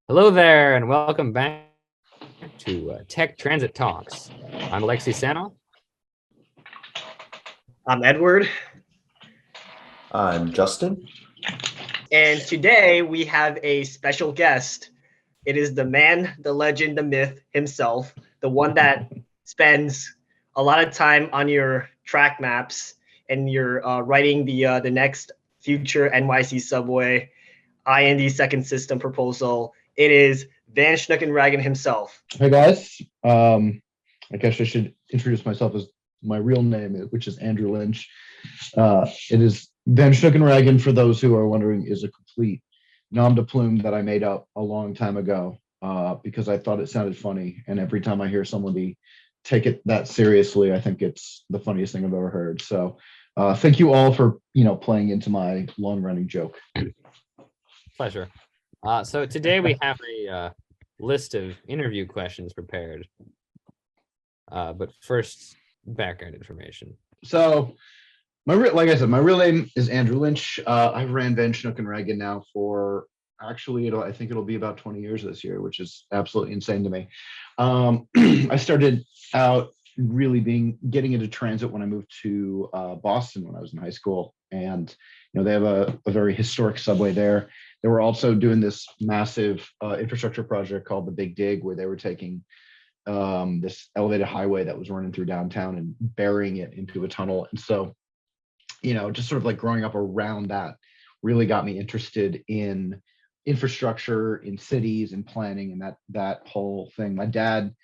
Hello there, and welcome back to Tech Transit Talks. I'm Alexei Sanoff. I'm Edward. I'm Justin. And today we have a special guest. It is the man, the legend, the myth himself, the one that spends a lot of time on your track maps and you're writing the next future NYC subway IND second system proposal. It is Vanshnookenraggen himself. Hey guys, I guess I should introduce myself as my real name, which is Andrew Lynch. It is Vanshnookenraggen, for those who are wondering, is a complete nom de plume that I made up a long time ago because I thought it sounded funny. And every time I hear somebody take it that seriously, I think it's the funniest thing I've ever heard. So thank you all for playing into my long-running joke. Pleasure. So today we have a list of interview questions prepared. But first, background information. So, like I said, my real name is Andrew Lynch. I've ran Vanshnookenraggen now for actually, I think it'll be about 20 years this year, which is absolutely insane to me. I started out really getting into transit when I moved to Boston when I was in high school, and they have a very historic subway there. They were also doing this massive infrastructure project called the Big Dig, where they were taking this elevated highway that was running through downtown and burying it into a tunnel. And so, just sort of like growing up around that really got me interested in infrastructure, in cities and planning and that whole thing. My dad,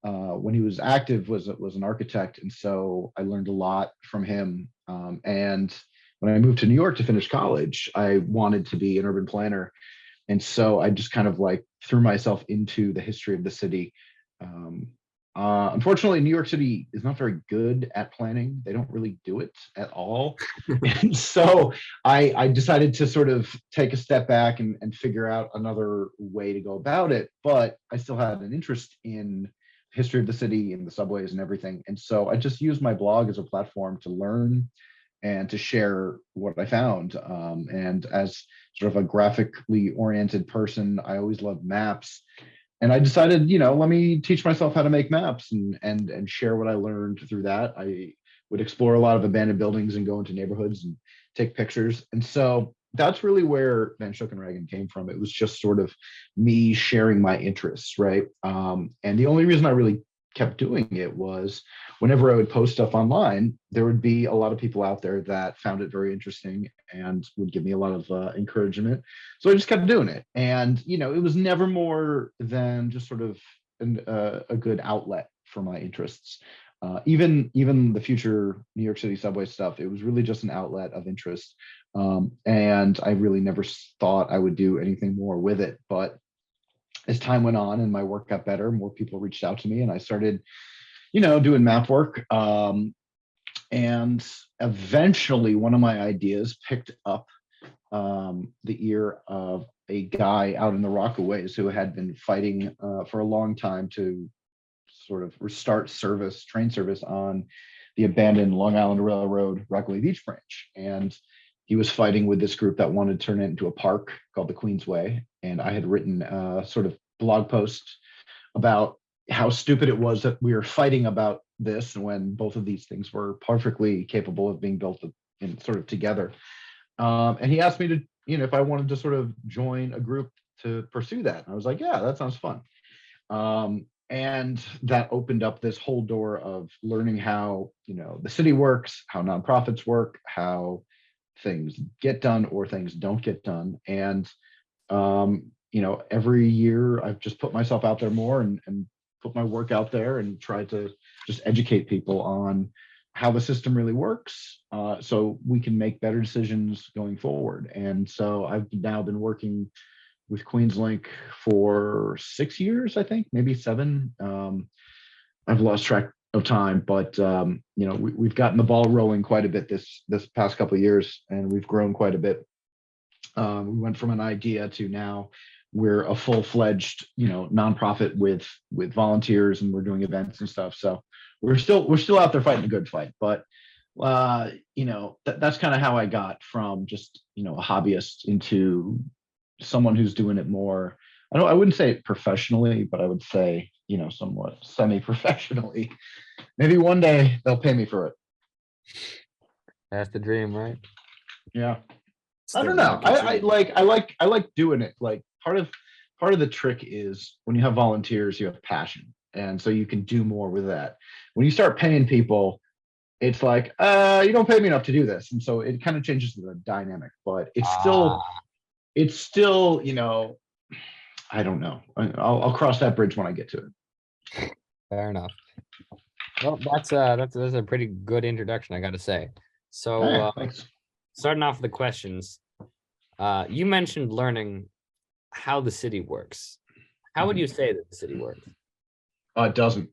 when he was active, was an architect. And so I learned a lot from him. And when I moved to New York to finish college, I wanted to be an urban planner. And so I just kind of like threw myself into the history of the city. Unfortunately, New York City is not very good at planning. They don't really do it at all. And so I decided to sort of take a step back and figure out another way to go about it. But I still had an interest in history of the city and the subways and everything. And so I just used my blog as a platform to learn and to share what I found. And as sort of a graphically oriented person, I always loved maps. And I decided, let me teach myself how to make maps and share what I learned through that. I would explore a lot of abandoned buildings and go into neighborhoods and take pictures. And so that's really where Vanshnookenraggen came from. It was just sort of me sharing my interests, right? And the only reason I really kept doing it was whenever I would post stuff online, there would be a lot of people out there that found it very interesting and would give me a lot of encouragement. So I just kept doing it. And, it was never more than just sort of a good outlet for my interests. Even the future New York City subway stuff, it was really just an outlet of interest. And I really never thought I would do anything more with it. But as time went on and my work got better, more people reached out to me and I started, doing map work. And eventually one of my ideas picked up the ear of a guy out in the Rockaways who had been fighting for a long time to sort of restart train service on the abandoned Long Island Railroad Rockaway Beach branch. And he was fighting with this group that wanted to turn it into a park called the Queensway. And I had written a sort of blog post about how stupid it was that we were fighting about this when both of these things were perfectly capable of being built in sort of together. And he asked me to, if I wanted to sort of join a group to pursue that. And I was like, yeah, that sounds fun. And that opened up this whole door of learning how, the city works, how nonprofits work, how things get done or things don't get done. And, every year I've just put myself out there more and put my work out there and try to just educate people on how the system really works so we can make better decisions going forward. And so I've now been working with QueensLink for 6 years, I think, maybe 7. I've lost track of time, but we've gotten the ball rolling quite a bit this past couple of years, and we've grown quite a bit. We went from an idea to now we're a full-fledged, nonprofit with volunteers, and we're doing events and stuff. So we're still out there fighting a good fight. But that's kind of how I got from just a hobbyist into someone who's doing it more I wouldn't say it professionally, but I would say, somewhat semi-professionally. Maybe one day they'll pay me for it. That's the dream, right? Yeah. It's I the don't know. American I like doing it. Like part of the trick is when you have volunteers, you have passion. And so you can do more with that. When you start paying people, it's like, you don't pay me enough to do this. And so it kind of changes the dynamic, but it's still, I don't know. I'll cross that bridge when I get to it. Fair enough. Well, that's a pretty good introduction, I got to say. So, Thanks. starting off with the questions, you mentioned learning how the city works. How would you say that the city works? It doesn't.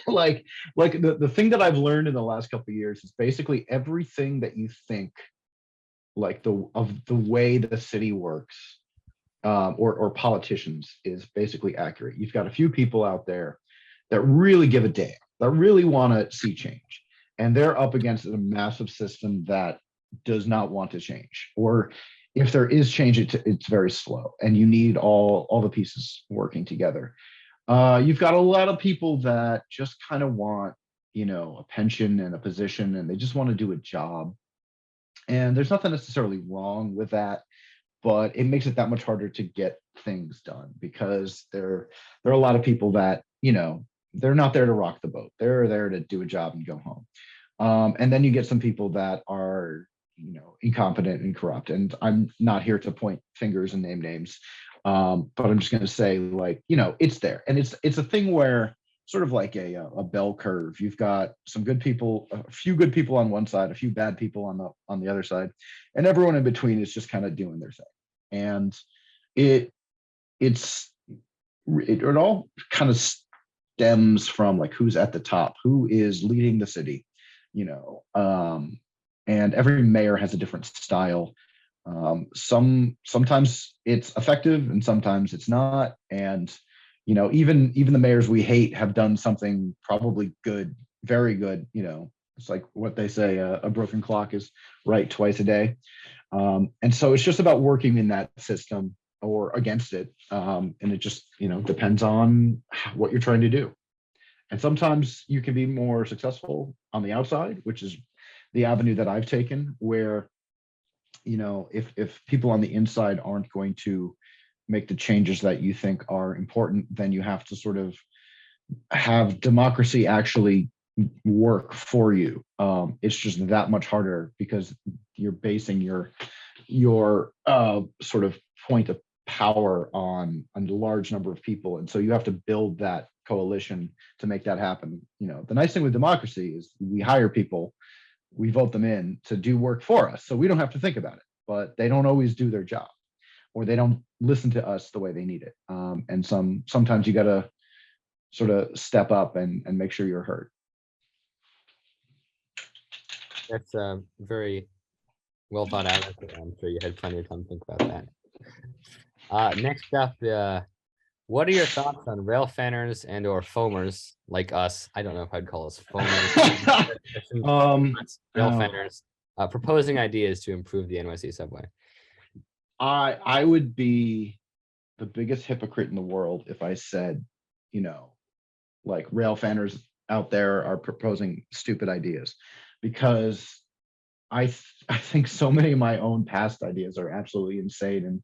like the thing that I've learned in the last couple of years is basically everything that you think, like of the way the city works, or politicians, is basically accurate. You've got a few people out there that really give a damn, that really want to see change, and they're up against a massive system that does not want to change, or if there is change, it's very slow, and you need all the pieces working together. You've got a lot of people that just kind of want, a pension and a position, and they just want to do a job. And there's nothing necessarily wrong with that, but it makes it that much harder to get things done because there are a lot of people that, they're not there to rock the boat. They're there to do a job and go home. And then you get some people that are, incompetent and corrupt. And I'm not here to point fingers and name names. But I'm just going to say, like, it's there. And it's a thing where sort of like a bell curve. You've got some good people, a few good people on one side, a few bad people on the other side, and everyone in between is just kind of doing their thing. And it all kind of stems from like who's at the top, who is leading the city, and every mayor has a different style. Sometimes it's effective and sometimes it's not. And, even the mayors we hate have done something probably good, very good. It's like what they say, a broken clock is right twice a day. And so it's just about working in that system or against it. And it just, depends on what you're trying to do. And sometimes you can be more successful on the outside, which is the avenue that I've taken, where if people on the inside aren't going to make the changes that you think are important, then you have to sort of have democracy actually work for you. It's just that much harder because you're basing your sort of point of power on a large number of people, and so you have to build that coalition to make that happen. The nice thing with democracy is we hire people, we vote them in to do work for us, so we don't have to think about it. But they don't always do their job, or they don't listen to us the way they need it. And sometimes you got to sort of step up and make sure you're heard. That's very well thought out. I'm sure you had plenty of time to think about that. Next up, what are your thoughts on rail fanners and or foamers like us? I don't know if I'd call us foamers. Rail fanners proposing ideas to improve the NYC subway. I would be the biggest hypocrite in the world if I said, like rail fanners out there are proposing stupid ideas, because I think so many of my own past ideas are absolutely insane,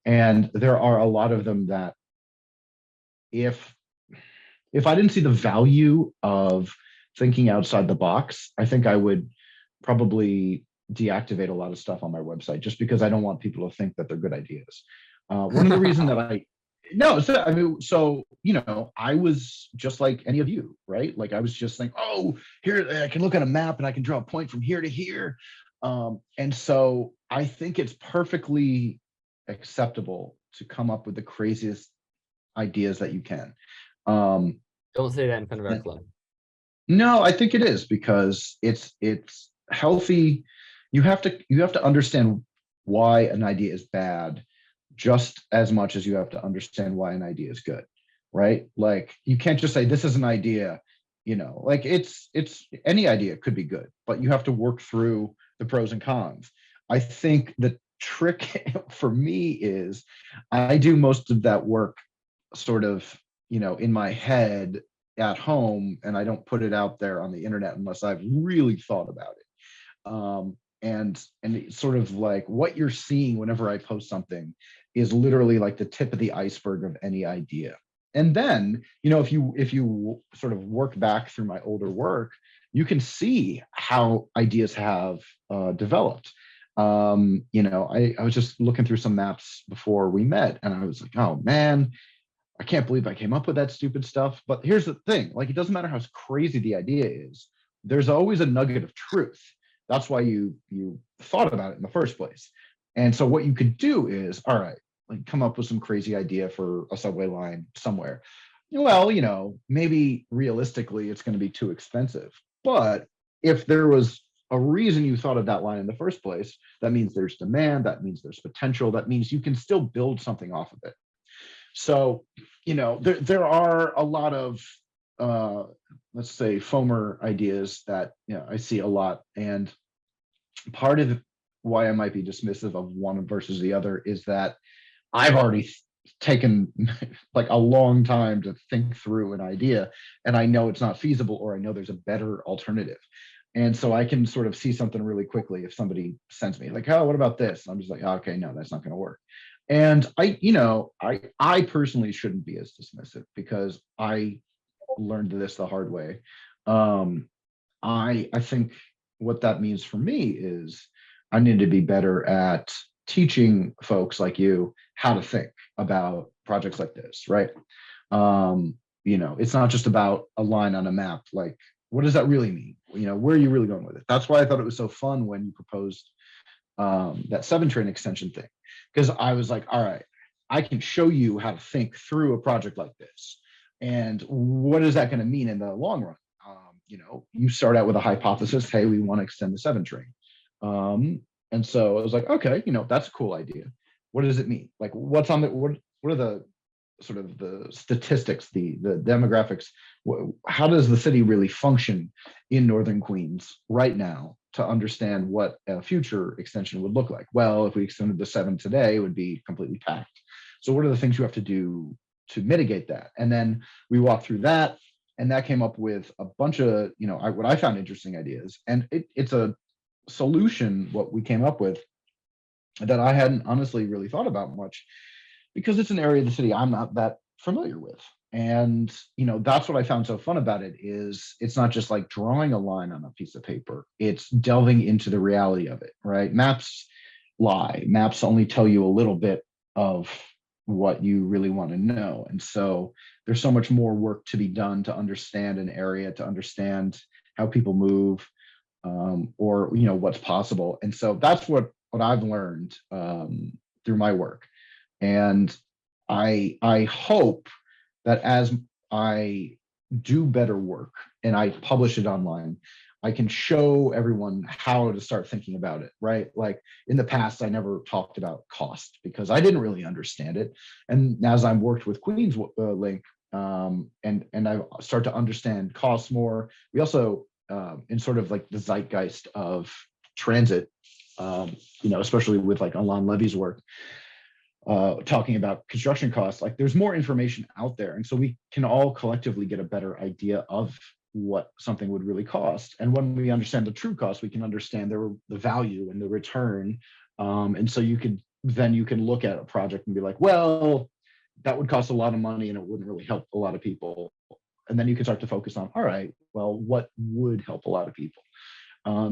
and there are a lot of them that if I didn't see the value of thinking outside the box, I think I would probably deactivate a lot of stuff on my website just because I don't want people to think that they're good ideas. One of the reasons that I was just like any of you, right? Like I was just like, oh, here I can look at a map and I can draw a point from here to here. And so I think it's perfectly acceptable to come up with the craziest ideas that you can. Don't say that in front of our club. No, I think it is, because it's healthy. You have to understand why an idea is bad just as much as you have to understand why an idea is good, right? Like you can't just say this is an idea, like it's any idea could be good, but you have to work through the pros and cons. I think the trick for me is I do most of that work sort of, in my head at home, and I don't put it out there on the internet unless I've really thought about it. And it's sort of like what you're seeing whenever I post something is literally like the tip of the iceberg of any idea. And then, if you sort of work back through my older work, you can see how ideas have developed. I was just looking through some maps before we met, and I was like, oh man, I can't believe I came up with that stupid stuff. But here's the thing, like, it doesn't matter how crazy the idea is, there's always a nugget of truth. That's why you thought about it in the first place. And so what you could do is, all right, like, come up with some crazy idea for a subway line somewhere. Well, maybe realistically it's going to be too expensive. But if there was a reason you thought of that line in the first place, that means there's demand, that means there's potential, that means you can still build something off of it. So, there are a lot of, let's say, FOMER ideas that I see a lot. And part of why I might be dismissive of one versus the other is that I've already taken like a long time to think through an idea, and I know it's not feasible, or I know there's a better alternative. And so I can sort of see something really quickly if somebody sends me like, oh, what about this? I'm just like, oh, okay, no, that's not going to work. And I personally shouldn't be as dismissive, because I learned this the hard way. I think what that means for me is I need to be better at teaching folks like you how to think about projects like this, right? It's not just about a line on a map. Like, what does that really mean? Where are you really going with it? That's why I thought it was so fun when you proposed that 7-train extension thing, because I was like, all right, I can show you how to think through a project like this. And what is that going to mean in the long run? You start out with a hypothesis, hey, we want to extend the 7-train. And so I was like, okay, that's a cool idea. What does it mean? Like, what's on the, what are the sort of the statistics, the demographics? How does the city really function in Northern Queens right now to understand what a future extension would look like? Well, if we extended the 7 today, it would be completely packed. So what are the things you have to do to mitigate that? And then we walked through that, and that came up with a bunch of, what I found interesting ideas. And it's a solution, what we came up with, that I hadn't honestly really thought about much, because it's an area of the city I'm not that familiar with. And that's what I found so fun about it, is it's not just like drawing a line on a piece of paper, it's delving into the reality of it, right? Maps lie. Maps only tell you a little bit of what you really want to know. And so there's so much more work to be done to understand an area, to understand how people move, or what's possible. And so that's what I've learned through my work. And I hope that as I do better work and I publish it online, I can show everyone how to start thinking about it, right? Like, in the past, I never talked about cost because I didn't really understand it. And as I've worked with QueensLink, and I start to understand costs more, we also, in sort of like the zeitgeist of transit, especially with like Alon Levy's work, talking about construction costs, like, there's more information out there. And so we can all collectively get a better idea of what something would really cost. And when we understand the true cost, we can understand the value and the return. And so you can look at a project and be like, well, that would cost a lot of money and it wouldn't really help a lot of people. And then you can start to focus on, all right, well, what would help a lot of people?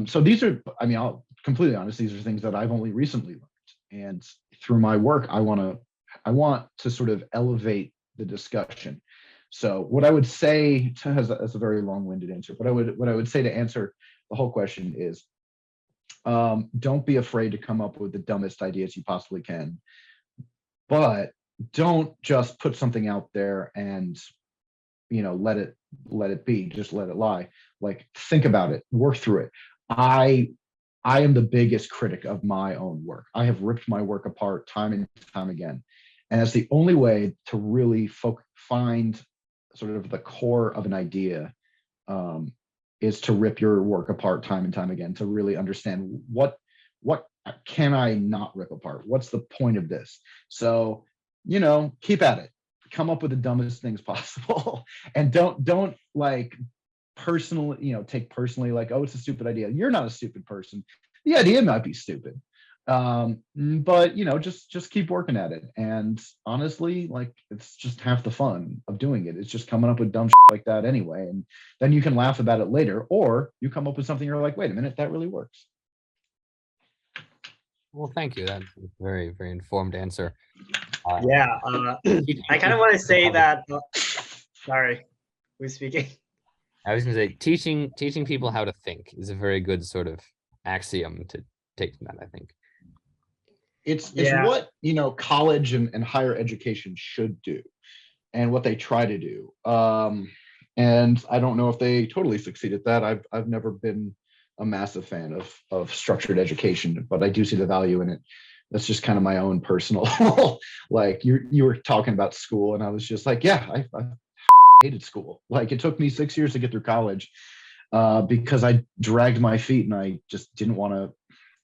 So these are, I'll completely honest, these are things that I've only recently learned. And through my work, I want to sort of elevate the discussion. So what I would say, as a very long-winded answer, what I would say to answer the whole question is, don't be afraid to come up with the dumbest ideas you possibly can, but don't just put something out there and let it be, just let it lie. Like, think about it, work through it. I am the biggest critic of my own work. I have ripped my work apart time and time again. And that's the only way to really find sort of the core of an idea, is to rip your work apart time and time again, to really understand what can I not rip apart? What's the point of this? So, you know, keep at it. Come up with the dumbest things possible, and don't like personally, you know, take personally like, oh, it's a stupid idea. You're not a stupid person. The idea might be stupid, but you know, just keep working at it. And honestly, like, it's just half the fun of doing it. It's just coming up with dumb shit like that anyway, and then you can laugh about it later, or you come up with something you're like, wait a minute, that really works. Well, thank you. That's a very, very informed answer. Yeah, I kind of want to say that. Sorry, who's speaking? I was going to say teaching people how to think is a very good sort of axiom to take from that, I think. It's Yeah. what, you know, college and higher education should do, and what they try to do. And I don't know if they totally succeed at that. I've never been a massive fan of structured education, but I do see the value in it. That's just kind of my own personal, like you were talking about school, and I was just like, yeah, I hated school. Like, it took me 6 years to get through college because I dragged my feet, and I just didn't want to.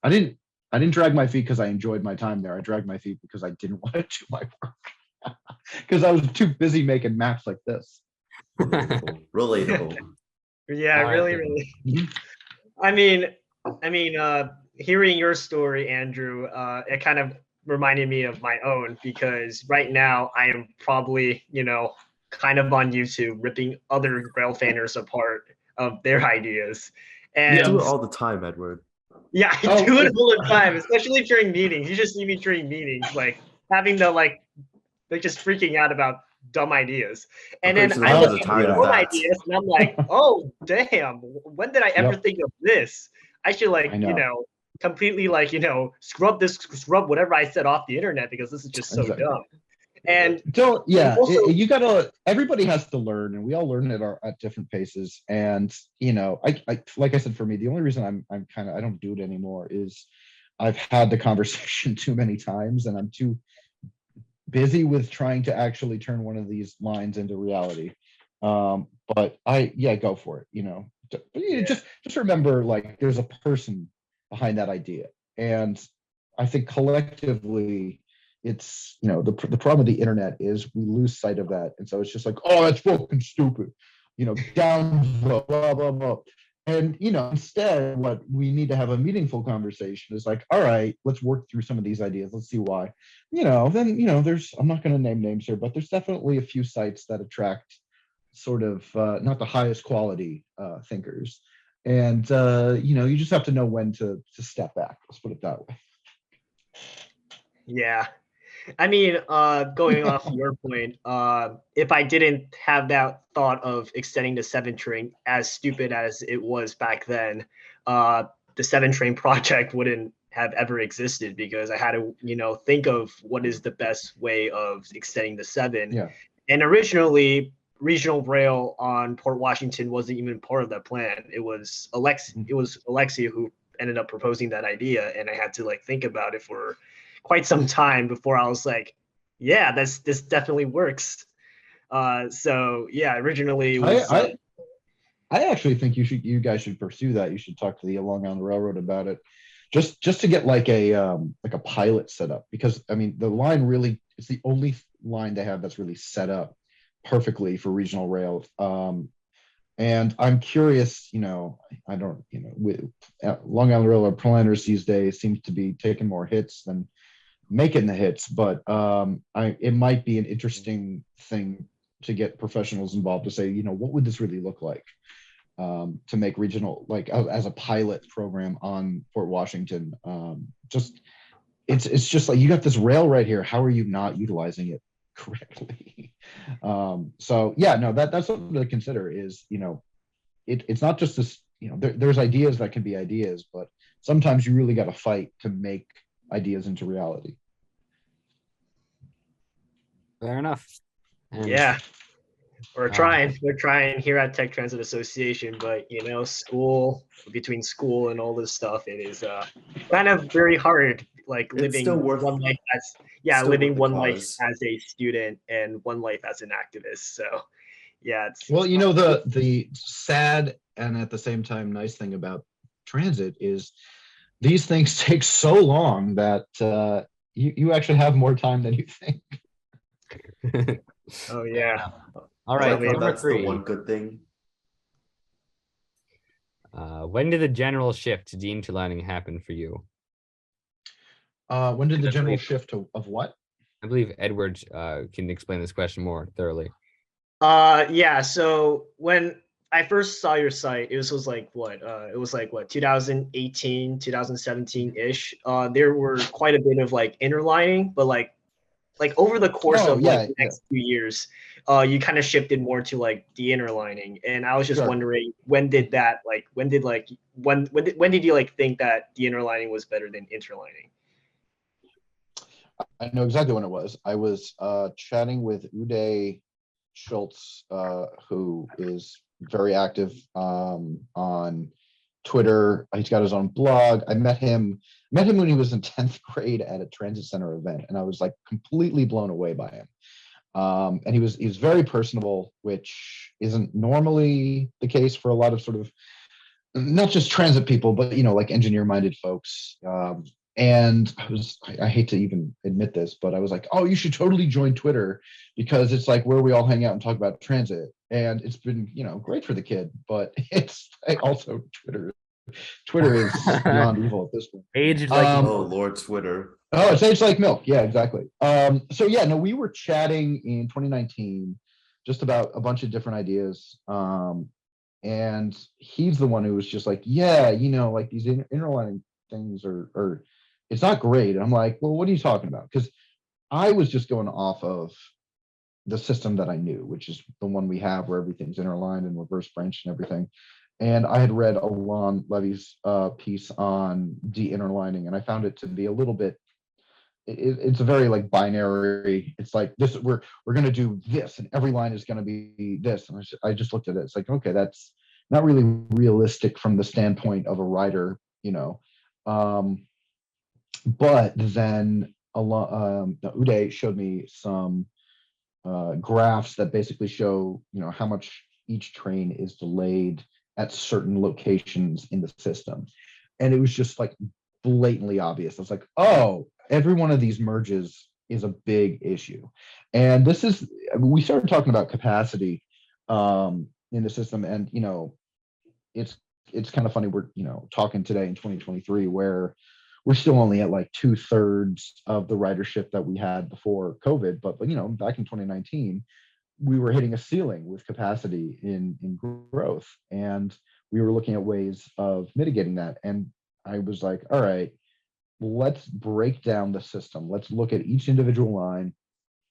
I didn't drag my feet because I enjoyed my time there. I dragged my feet because I didn't want to do my work because I was too busy making maps like this. Relatable. Relatable. Yeah, really, really. I mean, hearing your story, Andrew, it kind of reminded me of my own, because right now I am probably, you know, kind of on YouTube ripping other rail fanners apart of their ideas. And You do it all the time, Edward. yeah, I do it all the time, especially during meetings. You just see me during meetings, like having the like just freaking out about dumb ideas. And then pretty sure I there's look a at time my of own that. ideas and I'm like, oh damn, when did I ever Yep. think of this? I should like, I know. you know, completely like, you know, scrub whatever I said off the internet, because this is just so Exactly. dumb. And Don't, yeah, also, you gotta, everybody has to learn, and we all learn at different paces. And you know, I like I said, for me, the only reason I'm kind of, I don't do it anymore is I've had the conversation too many times, and I'm too busy with trying to actually turn one of these lines into reality. But yeah, go for it. You know, just remember, like, there's a person behind that idea, and I think collectively, it's, you know, the problem with the internet is we lose sight of that, and so it's just like, oh, that's fucking stupid, you know, down blah blah blah. And you know, instead, what we need to have a meaningful conversation is like, all right, let's work through some of these ideas. Let's see why. You know, then, you know, there's, I'm not going to name names here, but there's definitely a few sites that attract sort of not the highest quality thinkers. And you know, you just have to know when to step back. Let's put it that way. yeah. I mean, going off your point, if I didn't have that thought of extending the 7 train, as stupid as it was back then, the 7 train project wouldn't have ever existed, because I had to, you know, think of what is the best way of extending the 7. Yeah. And originally, regional rail on Port Washington wasn't even part of that plan. It was Alexei who ended up proposing that idea, and I had to like think about it for quite some time before I was like, yeah, this definitely works. So yeah, originally it was, I actually think you guys should pursue that. You should talk to the Long Island Railroad about it, just to get like a pilot set up, because I mean, the line really, it's the only line they have that's really set up perfectly for regional rail. And I'm curious, you know, I don't, you know, with Long Island Railroad planners these days seems to be taking more hits than making the hits, but it might be an interesting thing to get professionals involved to say, you know, what would this really look like to make regional, like as a pilot program on Port Washington. Just it's just like, you got this rail right here. How are you not utilizing it correctly? So yeah, no, that's something to consider. Is, you know, it's not just this, you know, there's ideas that can be ideas, but sometimes you really got to fight to make ideas into reality. Fair enough. And yeah, we're trying here at Tech Transit Association, but you know, between school and all this stuff, it is kind of very hard, like living one life as one life as a student and one life as an activist. So yeah, it's well, you know, the sad and at the same time nice thing about transit is these things take so long that you actually have more time than you think. Oh yeah. All I right, like how number that's the 3. one good thing. When did the general shift to de-interlining happen for you? When did the I general believe- shift of what? I believe Edward can explain this question more thoroughly. Yeah, so when I first saw your site, it was like what? It was like what, 2018, 2017-ish. There were quite a bit of like interlining, but like over the course Oh, of yeah, like the next few years, you kind of shifted more to like de-interlining. And I was just Sure. wondering, when did you like think that de-interlining was better than interlining? I know exactly when it was. I was chatting with Uday Schultz, who is very active on Twitter. He's got his own blog. I met him when he was in 10th grade at a transit center event, and I was like completely blown away by him. And he was very personable, which isn't normally the case for a lot of sort of not just transit people, but like engineer-minded folks. And I hate to even admit this, but I was like, oh, you should totally join Twitter because it's like where we all hang out and talk about transit. And it's been, great for the kid, but it's also Twitter is beyond evil at this point. Age like Oh, Lord Twitter. Oh, it's aged like milk. Yeah, exactly. So yeah, no, we were chatting in 2019 just about a bunch of different ideas. And he's the one who was just like, yeah, like these interlining things are it's not great. And I'm like, well, what are you talking about? Because I was just going off of the system that I knew, which is the one we have where everything's interlined and reverse branched and everything. And I had read Alon Levy's piece on de-interlining, and I found it to be a little bit, it's a very like binary. It's like this, we're going to do this, and every line is going to be this. And I just looked at it. It's like, okay, that's not really realistic from the standpoint of a writer, but then Uday showed me some graphs that basically show, how much each train is delayed at certain locations in the system. And it was just like blatantly obvious. I was like, oh, every one of these merges is a big issue. And we started talking about capacity in the system. And, it's kind of funny. We're, talking today in 2023, where we're still only at like 2/3 of the ridership that we had before COVID. But back in 2019, we were hitting a ceiling with capacity in growth, and we were looking at ways of mitigating that. And I was like, all right, let's break down the system. Let's look at each individual line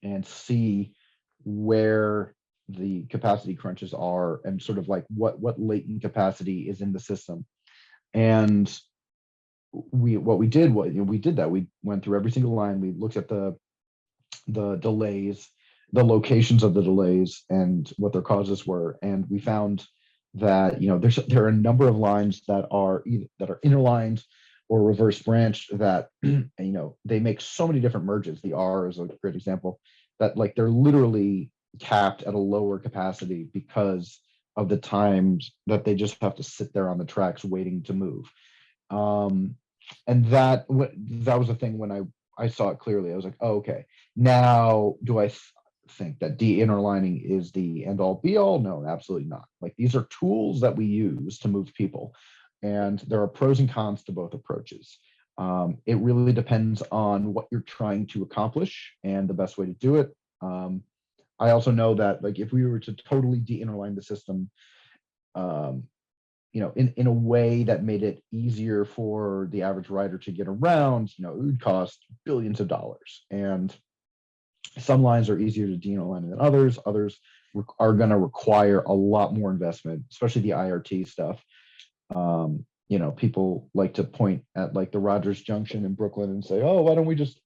and see where the capacity crunches are, and sort of like what latent capacity is in the system. And we did that. We went through every single line. We looked at the delays, the locations of the delays, and what their causes were. And we found that there are a number of lines that are interlined or reverse branched that they make so many different merges. The R is a great example, that like they're literally capped at a lower capacity because of the times that they just have to sit there on the tracks waiting to move. And that was the thing when I saw it clearly. I was like, oh, okay, now do I think that de-interlining is the end all be all? No, absolutely not. Like, these are tools that we use to move people, and there are pros and cons to both approaches. It really depends on what you're trying to accomplish and the best way to do it. I also know that, like, if we were to totally de-interline the system, in a way that made it easier for the average rider to get around, it would cost billions of dollars. And some lines are easier to de-interline than others. Others are going to require a lot more investment, especially the IRT stuff. People like to point at like the Rogers Junction in Brooklyn and say, oh, why don't we just,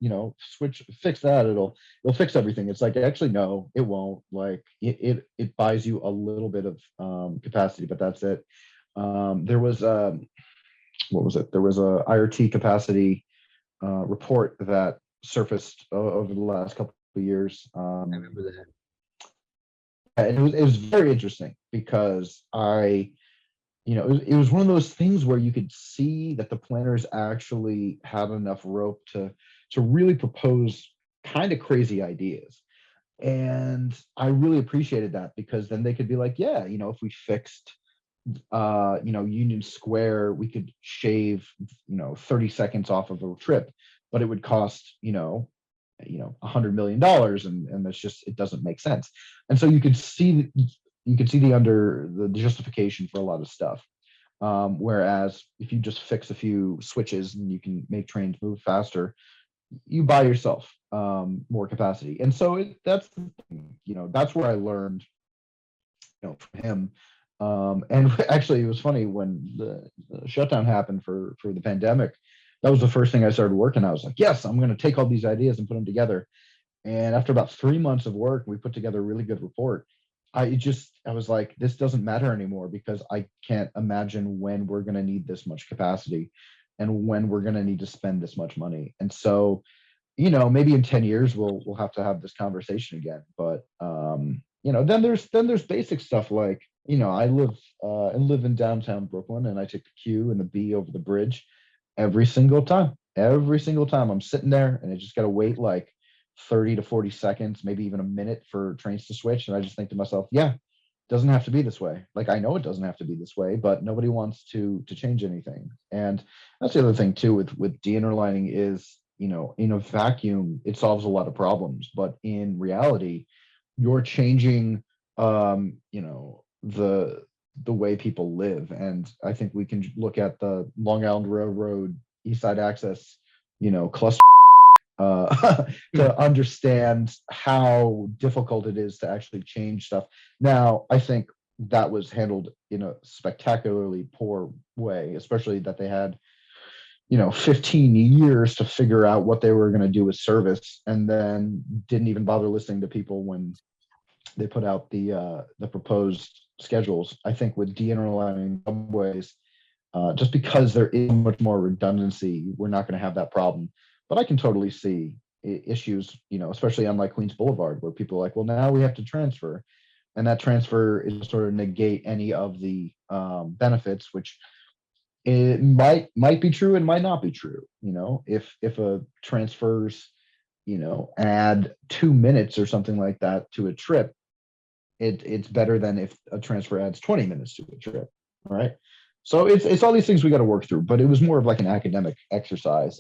fix that? It'll fix everything. It's like, actually, no, it won't. Like, it buys you a little bit of capacity, but that's it. There was what was it? There was a IRT capacity report that surfaced over the last couple of years. I remember that. And it was very interesting because I it was one of those things where you could see that the planners actually had enough rope to really propose kind of crazy ideas. And I really appreciated that, because then they could be like, yeah, if we fixed Union Square, we could shave 30 seconds off of a trip, but it would cost $100 million, and that's just, it doesn't make sense. And so you could see the justification for a lot of stuff. Whereas if you just fix a few switches and you can make trains move faster, you buy yourself more capacity. And so that's where I learned from him. And actually, it was funny when the shutdown happened for the pandemic. That was the first thing I started working. I was like, yes, I'm going to take all these ideas and put them together. And after about 3 months of work, we put together a really good report. I was like, this doesn't matter anymore, because I can't imagine when we're going to need this much capacity and when we're going to need to spend this much money. And so, maybe in 10 years we'll have to have this conversation again. But then there's basic stuff like, I live in downtown Brooklyn, and I take the Q and the B over the bridge every single time. Every single time I'm sitting there, and I just got to wait like 30 to 40 seconds, maybe even a minute for trains to switch. And I just think to myself, yeah, it doesn't have to be this way. Like, I know it doesn't have to be this way, but nobody wants to change anything. And that's the other thing too with de-interlining is, in a vacuum, it solves a lot of problems, but in reality, you're changing, the way people live. And I think we can look at the Long Island Railroad East Side Access, cluster to understand how difficult it is to actually change stuff. Now, I think that was handled in a spectacularly poor way, especially that they had 15 years to figure out what they were going to do with service, and then didn't even bother listening to people when they put out the proposed schedules. I think with de-interlining subways, just because there is much more redundancy, we're not going to have that problem. But I can totally see issues, especially on like Queens Boulevard, where people are like, well, now we have to transfer, and that transfer is sort of negate any of the benefits, which it might be true and might not be true. If a transfers, add 2 minutes or something like that to a trip, it's better than if a transfer adds 20 minutes to a trip, right? So it's all these things we got to work through, but it was more of like an academic exercise.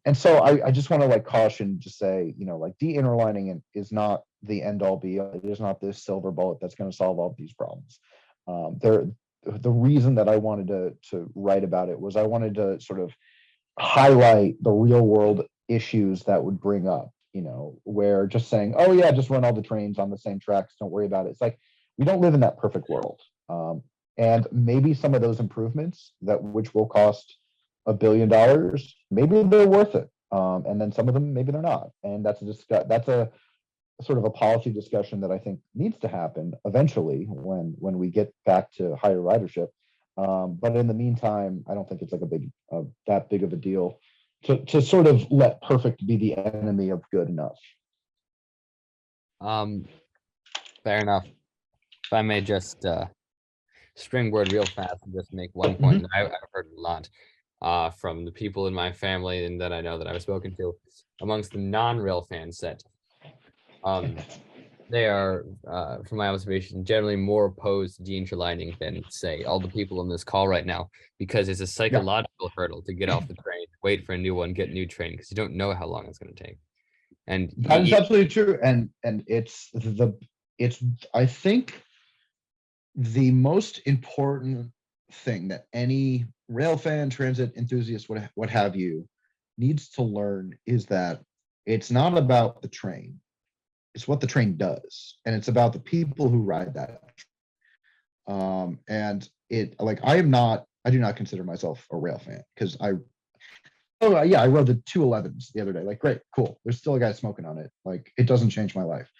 And so I just want to like caution, just say, like de-interlining is not the end all be all. It is not this silver bullet that's going to solve all of these problems. The reason that I wanted to write about it was I wanted to sort of highlight the real world issues that would bring up, where just saying, oh yeah, just run all the trains on the same tracks, don't worry about it. It's like, we don't live in that perfect world. And maybe some of those improvements which will cost $1 billion, maybe they're worth it. And then some of them, maybe they're not. And that's a sort of a policy discussion that I think needs to happen eventually when we get back to higher ridership. But in the meantime, I don't think it's like that big of a deal to sort of let perfect be the enemy of good enough. Fair enough. If I may just springboard real fast and just make one point that I've heard a lot from the people in my family and that I know that I've spoken to amongst the non-rail fan set. They are, from my observation, generally more opposed to de-interlining than, say, all the people in this call right now, because it's a psychological hurdle to get off the train, wait for a new one, get a new train, because you don't know how long it's going to take. And that is absolutely true. And it's I think the most important thing that any rail fan, transit enthusiast, what have you, needs to learn is that it's not about the train. It's what the train does, and it's about the people who ride that. And I do not consider myself a rail fan, because I rode the 211s the other day. Like, great, cool. There's still a guy smoking on it. Like, it doesn't change my life.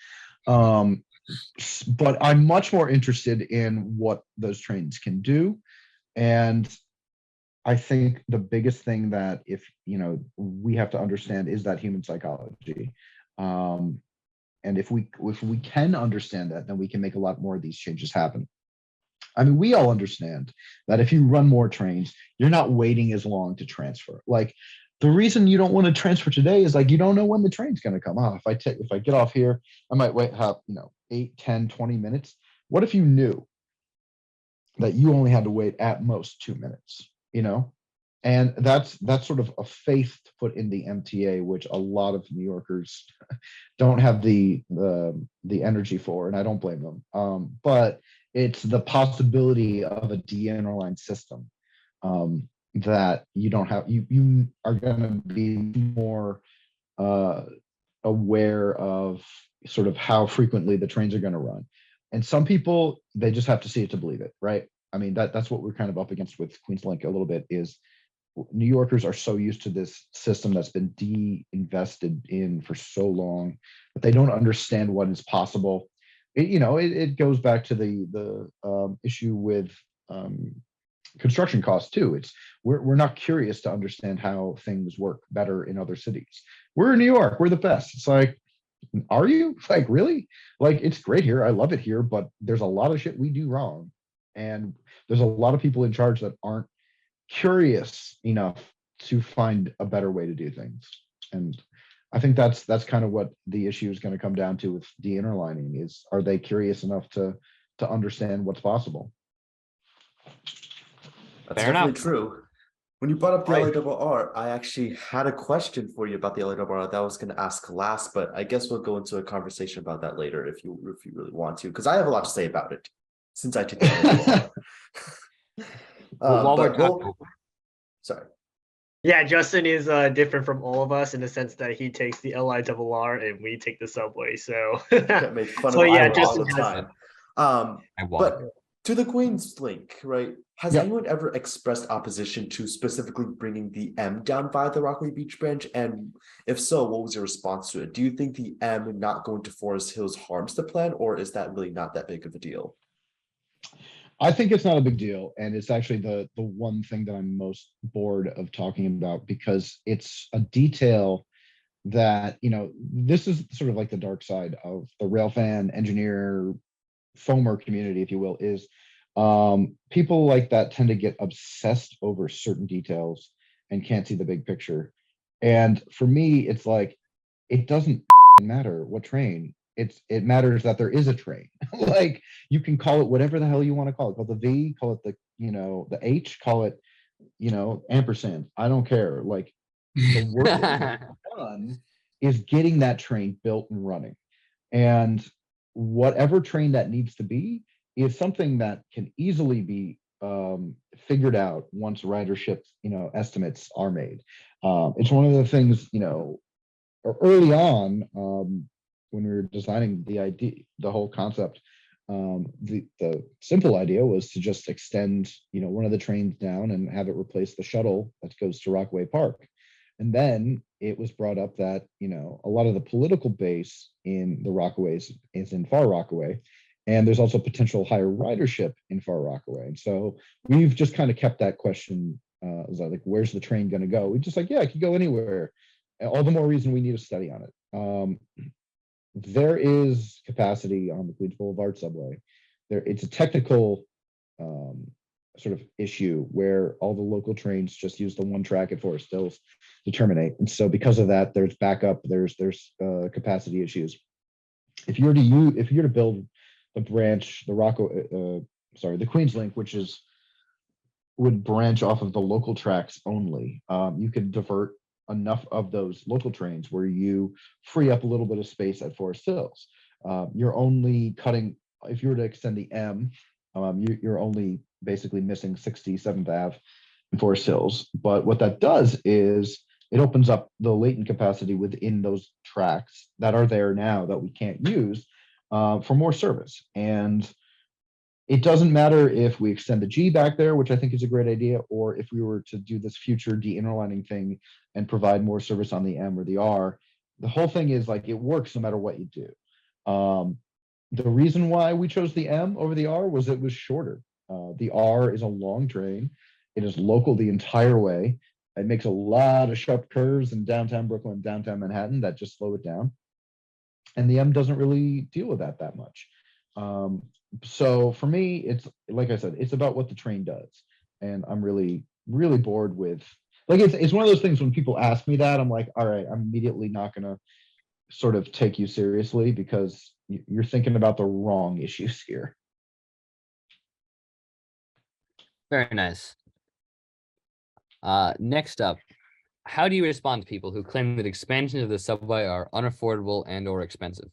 But I'm much more interested in what those trains can do. And I think the biggest thing that we have to understand is that human psychology. And if we can understand that, then we can make a lot more of these changes happen. I mean, we all understand that if you run more trains, you're not waiting as long to transfer. Like the reason you don't want to transfer today is like you don't know when the train's going to come. Oh, if I get off here, I might wait 8, 10, 20 minutes. What if you knew that you only had to wait at most 2 minutes, And that's sort of a faith to put in the MTA, which a lot of New Yorkers don't have the energy for, and I don't blame them. But it's the possibility of a de-interline system that you don't have. You are going to be more aware of sort of how frequently the trains are going to run. And some people, they just have to see it to believe it, right? I mean, that's what we're kind of up against with QueensLink a little bit is New Yorkers are so used to this system that's been de-invested in for so long, but they don't understand what is possible. It goes back to the issue with construction costs too. We're not curious to understand how things work better in other cities. We're in New York, we're the best. It's like, are you? Like, really? Like, it's great here, I love it here, but there's a lot of shit we do wrong, and there's a lot of people in charge that aren't curious enough to find a better way to do things. And I think that's kind of what the issue is going to come down to with de-interlining is, are they curious enough to understand what's possible? That's Fair definitely enough. true. When you brought up the Right. LARR, I actually had a question for you about the LARR that I was going to ask last, but I guess we'll go into a conversation about that later if you really want to, because I have a lot to say about it since I took the LARR. Well, while we're But talking, sorry. Yeah, Justin is different from all of us in the sense that he takes the LIRR and we take the subway. So, Get made fun so of yeah, all Justin the has. time. I walk. But to the QueensLink, right? Has Yep. anyone ever expressed opposition to specifically bringing the M down via the Rockaway Beach branch? And if so, what was your response to it? Do you think the M not going to Forest Hills harms the plan, or is that really not that big of a deal? I think it's not a big deal, and it's actually the one thing that I'm most bored of talking about, because it's a detail that, this is sort of like the dark side of the railfan engineer foamer community, if you will, is people like that tend to get obsessed over certain details and can't see the big picture. And for me, it's like, it doesn't matter what train. It matters that there is a train. Like, you can call it whatever the hell you want to call it. Call it the V, call it the H, call it ampersand. I don't care. Like, the work that's done is getting that train built and running. And whatever train that needs to be is something that can easily be figured out once ridership estimates are made. It's one of the things early on, when we were designing the whole concept, the simple idea was to just extend one of the trains down and have it replace the shuttle that goes to Rockaway Park. And then it was brought up that a lot of the political base in the Rockaways is in Far Rockaway, and there's also potential higher ridership in Far Rockaway. And so we've just kind of kept that question like, where's the train going to go? We just like, yeah, it could go anywhere. All the more reason we need a study on it. There is capacity on the Queens Boulevard subway. It's a technical sort of issue where all the local trains just use the one track at Forest Hills to terminate. And so because of that, there's backup, there's capacity issues. If you're to build the branch, the QueensLink, which would branch off of the local tracks only, you could divert enough of those local trains where you free up a little bit of space at Forest Hills. You're only cutting, if you were to extend the M, you're only basically missing 67th Ave in Forest Hills. But what that does is it opens up the latent capacity within those tracks that are there now that we can't use for more service. And it doesn't matter if we extend the G back there, which I think is a great idea, or if we were to do this future de-interlining thing and provide more service on the M or the R. The whole thing is like, it works no matter what you do. The reason why we chose the M over the R was it was shorter. The R is a long train. It is local the entire way. It makes a lot of sharp curves in downtown Brooklyn, downtown Manhattan that just slow it down. And the M doesn't really deal with that much. So for me, it's like I said, it's about what the train does. And I'm really, really bored with, like, it's one of those things when people ask me that, I'm like, all right, I'm immediately not going to sort of take you seriously because you're thinking about the wrong issues here. Very nice. Next up, how do you respond to people who claim that expansions of the subway are unaffordable and or expensive?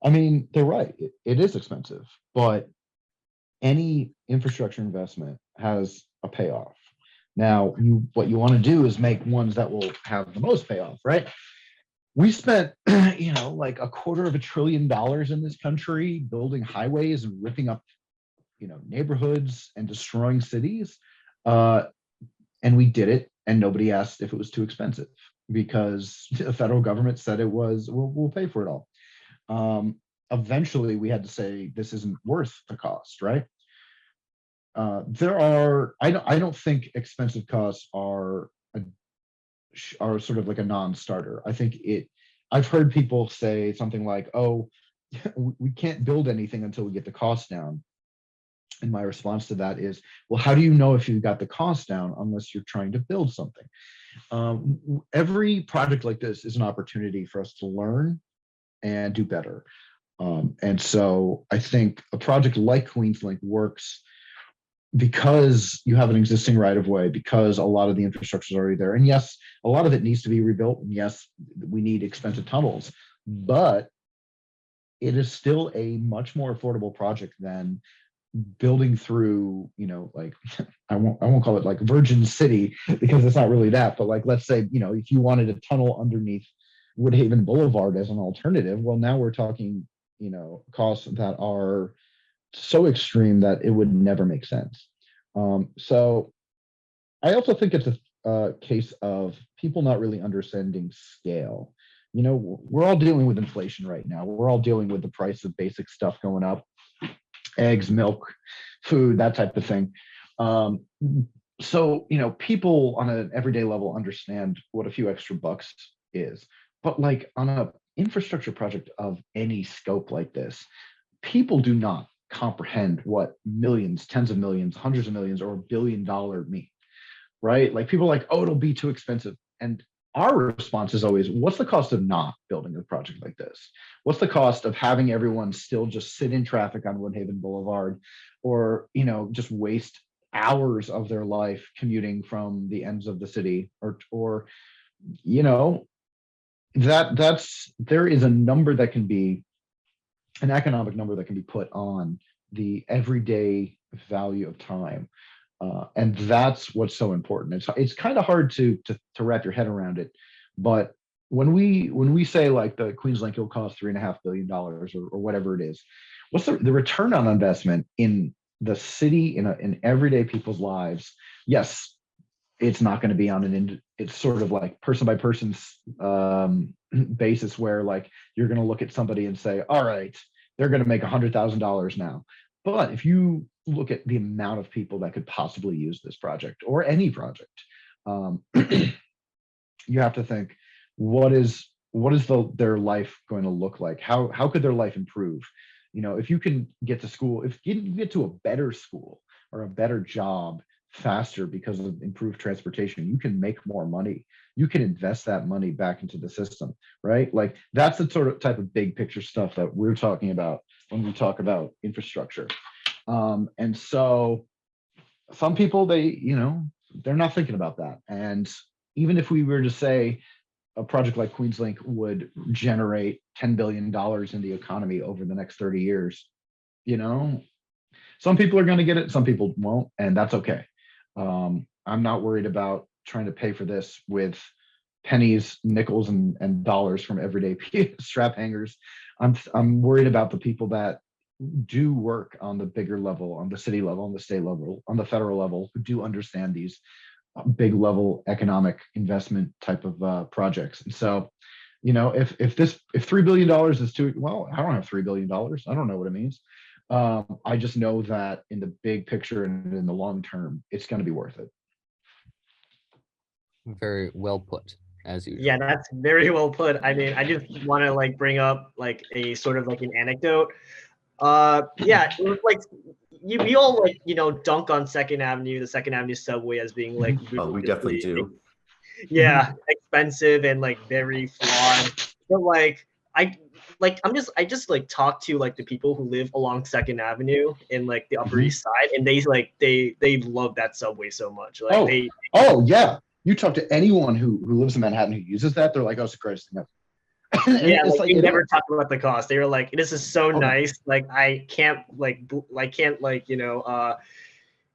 I mean, they're right. It is expensive, but any infrastructure investment has a payoff. Now, what you want to do is make ones that will have the most payoff, right? We spent, like $250 billion in this country building highways and ripping up, neighborhoods and destroying cities. And we did it, and nobody asked if it was too expensive because the federal government said it was, we'll pay for it all. Eventually, we had to say this isn't worth the cost, right? I don't think expensive costs are sort of like a non-starter. I've heard people say something like, oh, we can't build anything until we get the cost down. And my response to that is, well, how do you know if you've got the cost down unless you're trying to build something? Every project like this is an opportunity for us to learn and do better. And so I think a project like QueensLink works because you have an existing right of way, because a lot of the infrastructure is already there. And yes, a lot of it needs to be rebuilt. And yes, we need expensive tunnels, but it is still a much more affordable project than building through, like I won't call it like Virgin City because it's not really that, but like, let's say, if you wanted a tunnel underneath Woodhaven Boulevard as an alternative, well, now we're talking, costs that are so extreme that it would never make sense. So I also think it's a case of people not really understanding scale. We're all dealing with inflation right now. We're all dealing with the price of basic stuff going up, eggs, milk, food, that type of thing. So, people on an everyday level understand what a few extra bucks is, but like on a infrastructure project of any scope like this, people do not comprehend what millions, tens of millions, hundreds of millions, or $1 billion mean, right? Like people are like, oh, it'll be too expensive. And our response is always, what's the cost of not building a project like this? What's the cost of having everyone still just sit in traffic on Woodhaven Boulevard, or, just waste hours of their life commuting from the ends of the city, or there is a number that can be an economic number that can be put on the everyday value of time. And that's what's so important. It's kind of hard to wrap your head around it. But when we say like the QueensLink will cost $3.5 billion or whatever it is, what's the return on investment in the city, in everyday people's lives? Yes, it's not going to be on it's sort of like person by person basis where like you're going to look at somebody and say, all right, they're going to make $100,000 now. But if you look at the amount of people that could possibly use this project or any project, you have to think, what is their life going to look like? How could their life improve? If you can get to school, if you can get to a better school or a better job faster because of improved transportation, you can make more money. You can invest that money back into the system, right? Like that's the sort of type of big picture stuff that we're talking about when we talk about infrastructure. And so some people, they're not thinking about that. And even if we were to say a project like QueensLink would generate $10 billion in the economy over the next 30 years, some people are going to get it, some people won't, and that's okay. I'm not worried about trying to pay for this with pennies, nickels, and dollars from everyday strap hangers. I'm worried about the people that do work on the bigger level, on the city level, on the state level, on the federal level, who do understand these big level economic investment type of projects. And so, if $3 billion is too, well, I don't have $3 billion. I don't know what it means. I just know that in the big picture and in the long term, it's going to be worth it. Very well put, as usual. Yeah, that's very well put. I mean, I just want to like bring up like a sort of like an anecdote. Yeah, it was like we all like dunk on Second Avenue, the Second Avenue subway as being like Oh, we definitely ludicrously, do. yeah, expensive and like very flawed. But like I just like talk to like the people who live along Second Avenue in like the Upper Mhm. East Side, and they love that subway so much. Like Oh, oh yeah. You talk to anyone who lives in Manhattan who uses that, they're like, "Oh, it's the greatest thing ever." And yeah, it's like like they it never is. talk about the cost. They were like, "This is so Oh, no. nice. Like I can't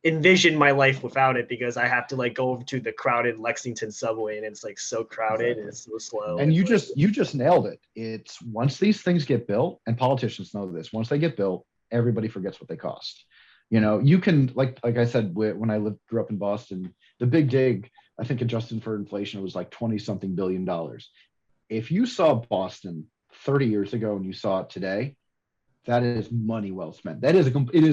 envision my life without it because I have to like go over to the crowded Lexington subway and it's like so crowded and it's so slow." And It's like, you just nailed it. It's once these things get built, and politicians know this, once they get built, everybody forgets what they cost. You can like I said, when I grew up in Boston, the big dig, I think adjusted for inflation, it was like 20 something billion dollars. If you saw Boston 30 years ago and you saw it today, that is money well spent. It is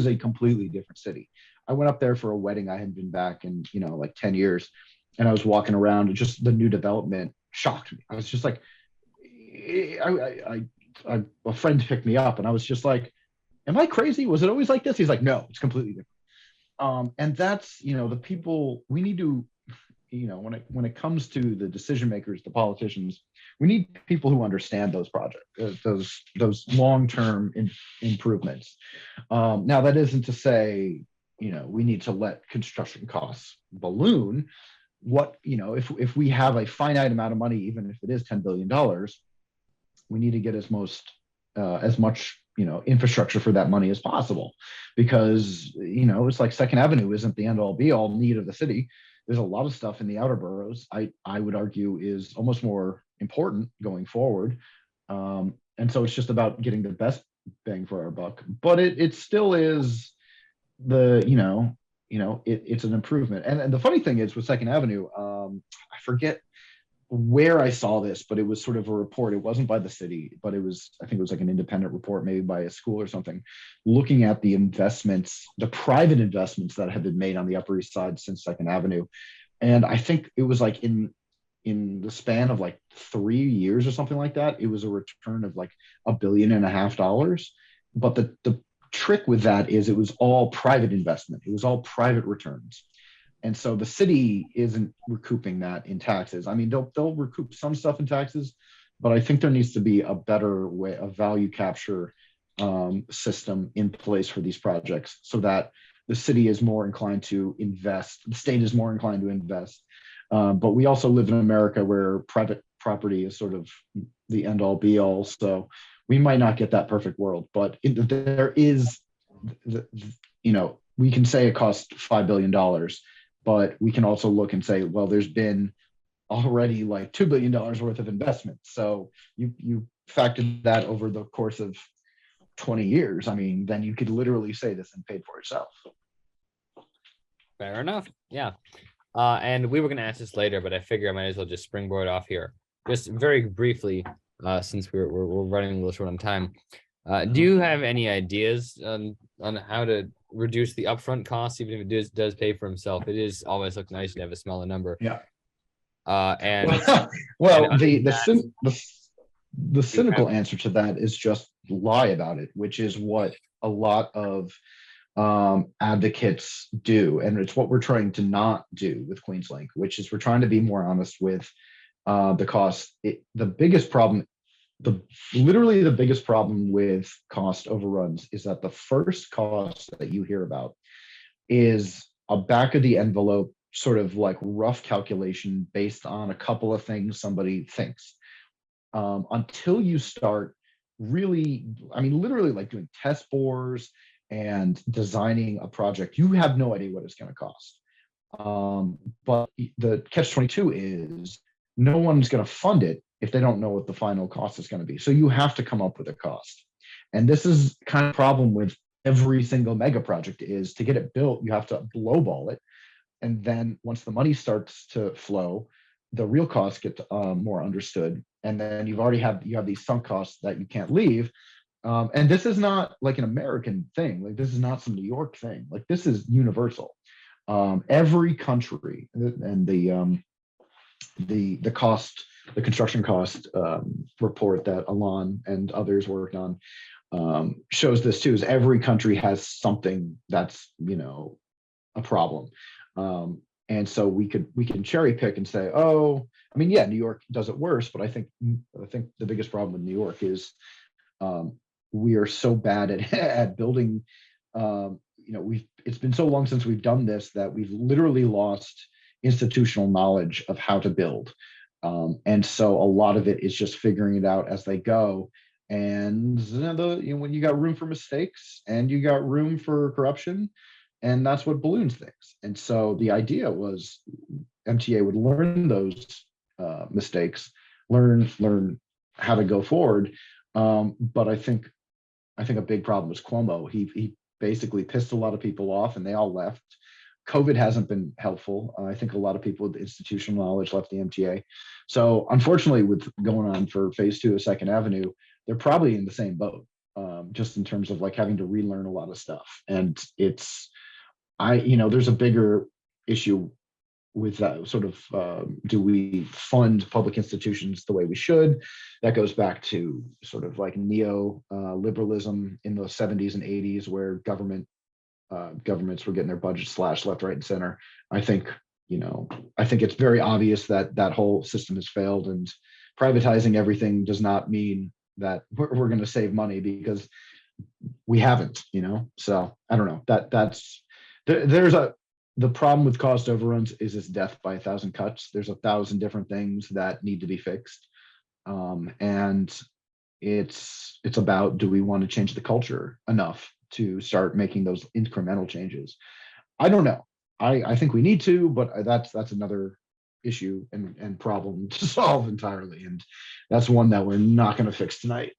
a completely different city. I went up there for a wedding. I hadn't been back in, like 10 years. And I was walking around and just the new development shocked me. I was just like, a friend picked me up and I was just like, am I crazy? Was it always like this? He's like, no, it's completely different. And that's, the people we need to, when it comes to the decision makers, the politicians, we need people who understand those projects, those long-term improvements. Now, that isn't to say, we need to let construction costs balloon. If we have a finite amount of money, even if it is $10 billion, we need to get as much infrastructure for that money as possible, because it's like Second Avenue isn't the end all be all need of the city. There's a lot of stuff in the outer boroughs I would argue is almost more important going forward, and so it's just about getting the best bang for our buck. But it still is it's an improvement. And the funny thing is with Second Avenue, I forget where I saw this, but it was sort of a report. It wasn't by the city, but I think it was like an independent report, maybe by a school or something, looking at the investments, the private investments that have been made on the Upper East Side since Second Avenue. And I think it was like in the span of like 3 years or something like that, it was a return of like $1.5 billion. But the trick with that is it was all private investment. It was all private returns. And so the city isn't recouping that in taxes. I mean, they'll recoup some stuff in taxes, but I think there needs to be a better way, a value capture system in place for these projects, so that the city is more inclined to invest, the state is more inclined to invest. But we also live in America where private property is sort of the end all be all. So we might not get that perfect world, but there is, we can say it costs $5 billion. But we can also look and say, well, there's been already like $2 billion worth of investment. So you factored that over the course of 20 years. I mean, then you could literally say this and paid for itself. Fair enough. Yeah. And we were going to ask this later, but I figure I might as well just springboard off here. Just very briefly, since we're running a little short on time. Do you have any ideas on how to reduce the upfront costs, even if it does pay for himself? It is always looks nice to have a smaller number. Yeah. And well, and the cynical answer to that is just lie about it, which is what a lot of advocates do, and it's what we're trying to not do with QueensLink, which is we're trying to be more honest with the cost. The biggest problem, literally the biggest problem with cost overruns is that the first cost that you hear about is a back of the envelope sort of like rough calculation based on a couple of things somebody thinks. Until you start really, I mean, literally like doing test bores and designing a project, you have no idea what it's going to cost. But the catch-22 is no one's going to fund it if they don't know what the final cost is going to be. So you have to come up with a cost. And this is kind of a problem with every single mega project is to get it built, you have to lowball it. And then once the money starts to flow, the real costs get more understood. And then you have these sunk costs that you can't leave. And this is not like an American thing. Like this is not some New York thing. Like this is universal. Every country and the cost, the construction cost report that Alon and others worked on shows this too, is every country has something that's, a problem. And so we can cherry pick and say, oh, I mean, yeah, New York does it worse, but I think the biggest problem with New York is we are so bad at building. It's been so long since we've done this that we've literally lost institutional knowledge of how to build. And so a lot of it is just figuring it out as they go. And when you got room for mistakes and you got room for corruption, and that's what balloons things. And so the idea was MTA would learn those mistakes, learn how to go forward. But I think a big problem was Cuomo. He basically pissed a lot of people off, and they all left. COVID hasn't been helpful. I think a lot of people with institutional knowledge left the MTA. So unfortunately, with going on for phase 2 of Second Avenue, they're probably in the same boat, just in terms of like having to relearn a lot of stuff. And there's a bigger issue with that sort of, do we fund public institutions the way we should? That goes back to sort of like neo-liberalism in the 70s and 80s, where governments were getting their budgets slashed left, right, and center. I think it's very obvious that whole system has failed, and privatizing everything does not mean that we're going to save money, because we haven't, so I don't know. The problem with cost overruns is it's death by 1,000 cuts. There's 1,000 different things that need to be fixed. And it's about, do we want to change the culture enough to start making those incremental changes? I don't know. I think we need to, but that's another issue and problem to solve entirely. And that's one that we're not going to fix tonight.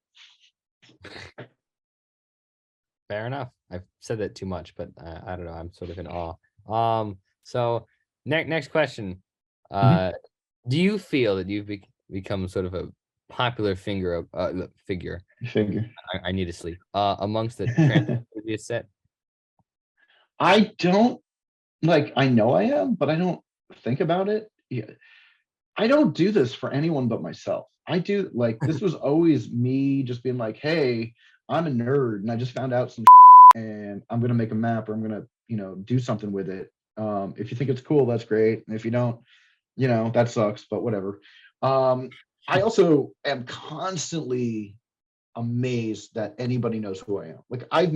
Fair enough. I've said that too much, but I don't know. I'm sort of in awe. So next question. Do you feel that you've become sort of a popular figure? I need to sleep. Amongst the trans set. I don't I know I am, but I don't think about it. Yeah. I don't do this for anyone but myself. I do this was always me just being like, hey, I'm a nerd and I just found out some and I'm going to make a map, or I'm going to, do something with it. If you think it's cool, that's great. And if you don't, that sucks, but whatever. I also am constantly amazed that anybody knows who I am. I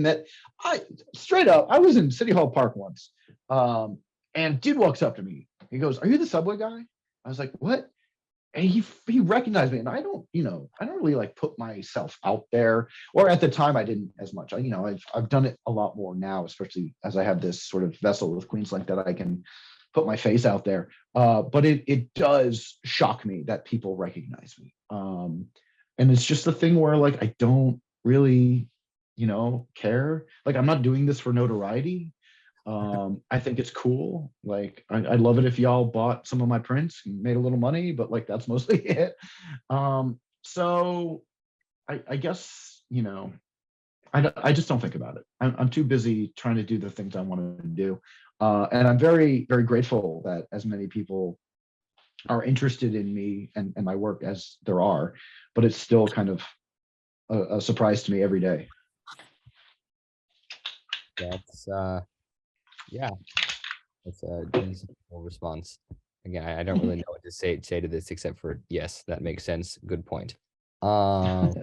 was in City Hall Park once, and dude walks up to me. He goes, "Are you the Subway guy?" I was like, "What?" And he recognized me, and I don't really put myself out there, or at the time I didn't as much. I've done it a lot more now, especially as I have this sort of vessel with QueensLink that I can put my face out there. But it does shock me that people recognize me. And it's just a thing where I don't really, care. I'm not doing this for notoriety. I think it's cool. I'd love it if y'all bought some of my prints and made a little money, but that's mostly it. So I guess, I just don't think about it. I'm too busy trying to do the things I want to do. And I'm very, very grateful that as many people are interested in me and my work as there are, but it's still kind of a surprise to me every day. That's that's a reasonable response. Again, I don't really know what to say to this except for yes, that makes sense. Good point. Now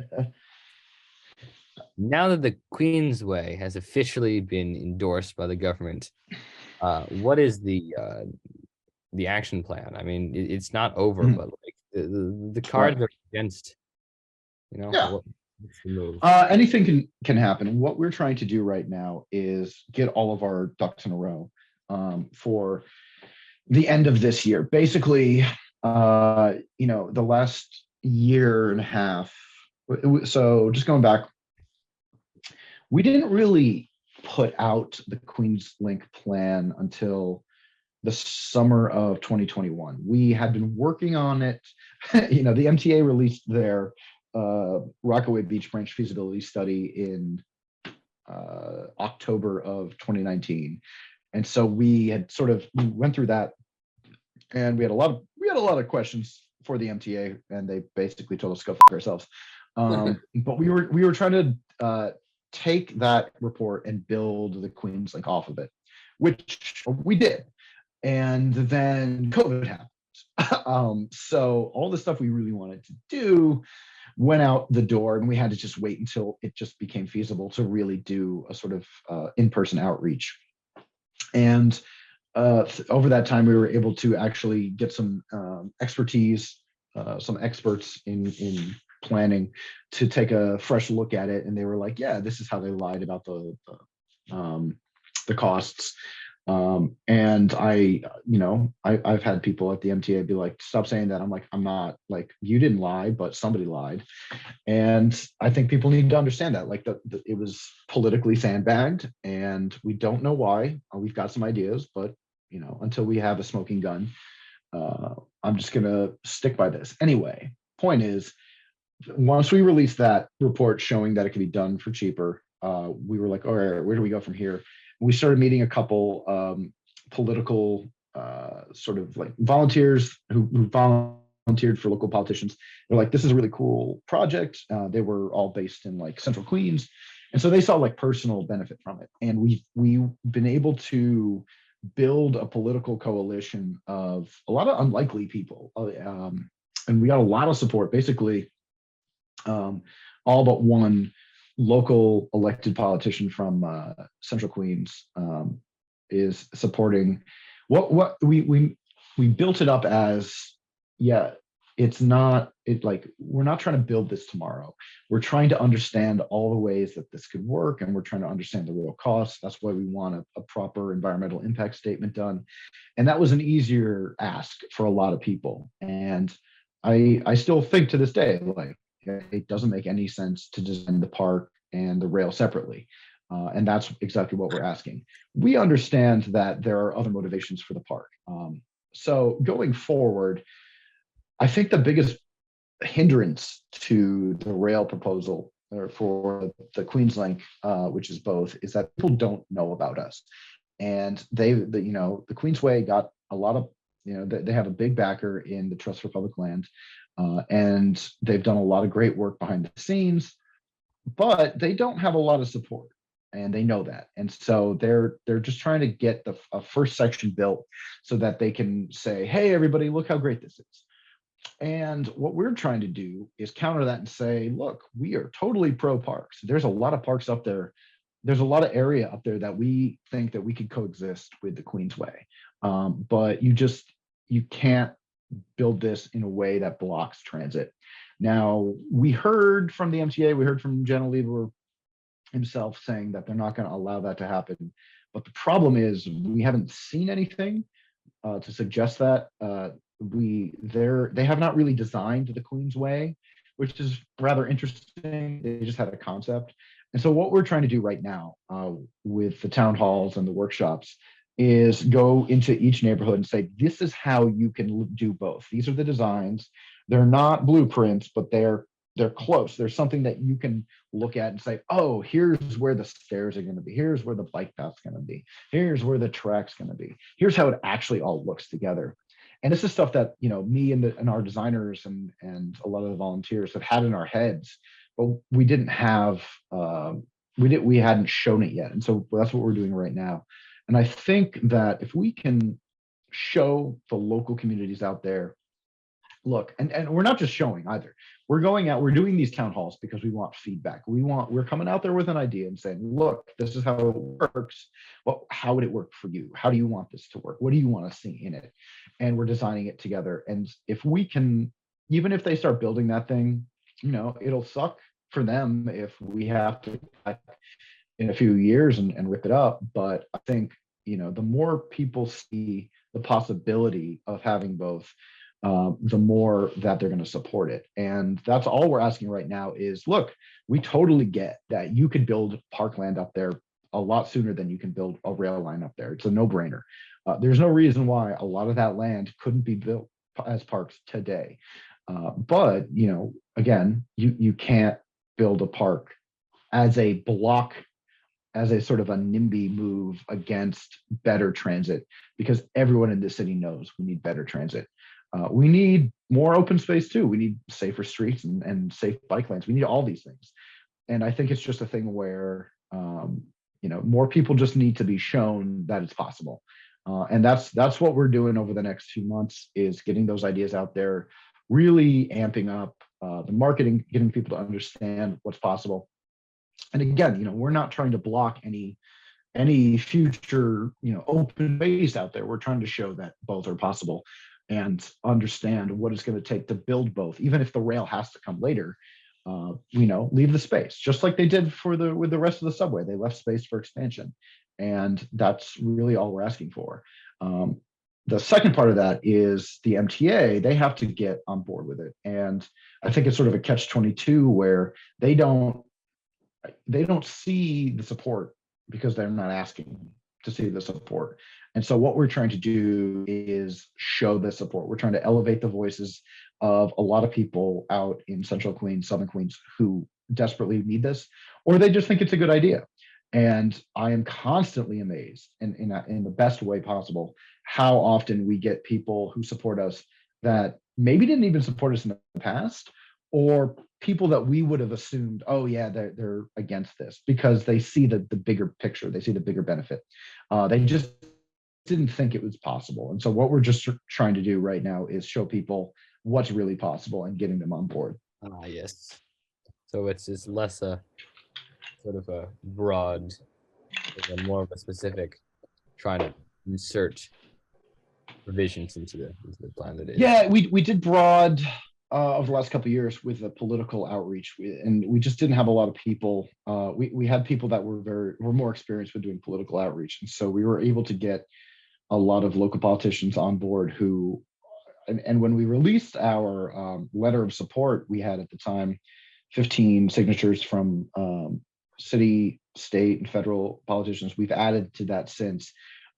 that the Queensway has officially been endorsed by the government, what is the action plan? I mean, it's not over, but the cards are against. Yeah. What's the move? Anything can happen. What we're trying to do right now is get all of our ducks in a row for the end of this year. Basically, the last year and a half. So just going back, we didn't really put out the QueensLink plan until the summer of 2021. We had been working on it. The MTA released their Rockaway Beach Branch feasibility study in October of 2019, and so we went through that, and we had a lot of questions for the MTA, and they basically told us to go fuck ourselves. But we were trying to take that report and build the QueensLink off of it, which we did. And then COVID happened. So all the stuff we really wanted to do went out the door, and we had to just wait until it just became feasible to really do a sort of in-person outreach. And over that time, we were able to actually get some expertise, some experts in planning to take a fresh look at it. And they were like, yeah, this is how they lied about the costs. And I've had people at the MTA be like, stop saying that. I'm like, I'm not, like, you didn't lie, but somebody lied. And I think people need to understand that, like, it was politically sandbagged, and we don't know why. We've got some ideas, but until we have a smoking gun, I'm just gonna stick by this. Anyway, point is, once we released that report showing that it could be done for cheaper, we were like, all right, where do we go from here? We started meeting a couple political sort of like volunteers who volunteered for local politicians. They're like, this is a really cool project. They were all based in like central Queens. And so they saw like personal benefit from it. And we've been able to build a political coalition of a lot of unlikely people. And we got a lot of support, basically all but one local elected politician from Central Queens is supporting what we built it up as. Yeah, we're not trying to build this tomorrow. We're trying to understand all the ways that this could work, and we're trying to understand the real costs. That's why we want a proper environmental impact statement done. And that was an easier ask for a lot of people. And I still think to this day, like, it doesn't make any sense to design the park and the rail separately. And that's exactly what we're asking. We understand that there are other motivations for the park. So going forward, I think the biggest hindrance to the rail proposal, or for the QueensLink, which is both, is that people don't know about us. And the Queensway got a lot of, they have a big backer in the Trust for Public Land. And they've done a lot of great work behind the scenes, but they don't have a lot of support, and they know that. And so they're just trying to get a first section built so that they can say, hey, everybody, look how great this is. And what we're trying to do is counter that and say, look, we are totally pro parks. There's a lot of parks up there. There's a lot of area up there that we think that we could coexist with the Queensway. But you can't build this in a way that blocks transit. Now, we heard from the MTA, we heard from General Lieber himself saying that they're not going to allow that to happen. But the problem is we haven't seen anything to suggest that. They have not really designed the Queensway, which is rather interesting. They just had a concept. And so what we're trying to do right now with the town halls and the workshops is go into each neighborhood and say, this is how you can do both. These are the designs. They're not blueprints, but they're close. There's something that you can look at and say, oh, here's where the stairs are going to be. Here's where the bike path's going to be. Here's where the track's going to be. Here's how it actually all looks together. And this is stuff that, me and our designers and a lot of the volunteers have had in our heads, but we didn't have, we hadn't shown it yet. And so that's what we're doing right now. And I think that if we can show the local communities out there, look, and we're not just showing either. We're going out, we're doing these town halls because we want feedback. We're coming out there with an idea and saying, look, this is how it works. Well, how would it work for you? How do you want this to work? What do you want to see in it? And we're designing it together. And if we can, even if they start building that thing, it'll suck for them if we have to in a few years and rip it up. But I think, the more people see the possibility of having both, the more that they're going to support it. And that's all we're asking right now is, look, we totally get that you could build parkland up there a lot sooner than you can build a rail line up there. It's a no-brainer. There's no reason why a lot of that land couldn't be built as parks today. But, again, you can't build a park as a block, as a sort of a NIMBY move against better transit, because everyone in this city knows we need better transit. We need more open space too. We need safer streets and safe bike lanes. We need all these things. And I think it's just a thing where, more people just need to be shown that it's possible. And that's what we're doing over the next 2 months, is getting those ideas out there, really amping up the marketing, getting people to understand what's possible. And again, we're not trying to block any future, open ways out there. We're trying to show that both are possible and understand what it's going to take to build both, even if the rail has to come later. Leave the space, just like they did with the rest of the subway. They left space for expansion, and that's really all we're asking for. The second part of that is the MTA. They have to get on board with it, and I think it's sort of a catch-22 where they don't see the support because they're not asking to see the support. And so what we're trying to do is show the support. We're trying to elevate the voices of a lot of people out in Central Queens, Southern Queens, who desperately need this, or they just think it's a good idea. And I am constantly amazed, in the best way possible, how often we get people who support us that maybe didn't even support us in the past, or people that we would have assumed, oh yeah, they're against this, because they see the bigger picture, they see the bigger benefit. They just didn't think it was possible. And so what we're just trying to do right now is show people what's really possible and getting them on board. Yes. So it's less a sort of a broad, and more of a specific, trying to insert revisions into the plan that is. Yeah, we did broad over the last couple of years with the political outreach, and we just didn't have a lot of people. We had people that were more experienced with doing political outreach, and so we were able to get a lot of local politicians on board who, and when we released our letter of support, we had at the time 15 signatures from city, state, and federal politicians. We've added to that since.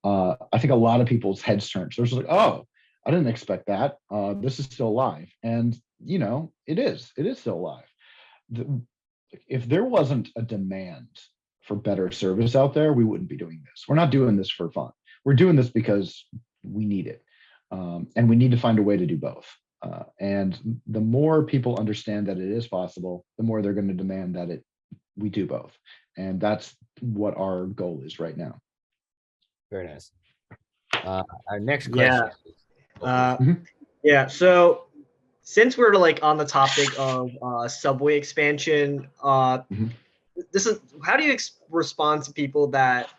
I think a lot of people's heads turned. So it's like, oh, I didn't expect that. This is still alive. And, it is still alive. If there wasn't a demand for better service out there, we wouldn't be doing this. We're not doing this for fun. We're doing this because we need it. And we need to find a way to do both. And the more people understand that it is possible, the more they're going to demand that we do both. And that's what our goal is right now. Very nice. Our next question. Yeah. So since we're on the topic of subway expansion, this is, how do you respond to people that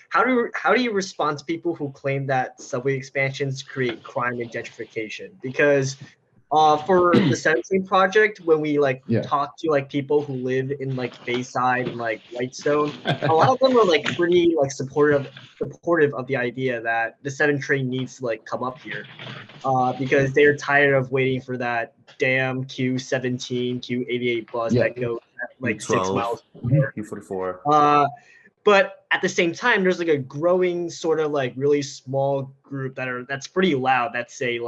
how do you respond to people who claim that subway expansions create crime and gentrification? Because for the 17 project, when we talk to people who live in Bayside and Whitestone, a lot of them are pretty supportive of the idea that the 7 train needs to come up here, because they're tired of waiting for that damn Q17, Q88 bus that goes at 6 miles. Q44. But at the same time, there's a growing sort of really small group that's pretty loud that say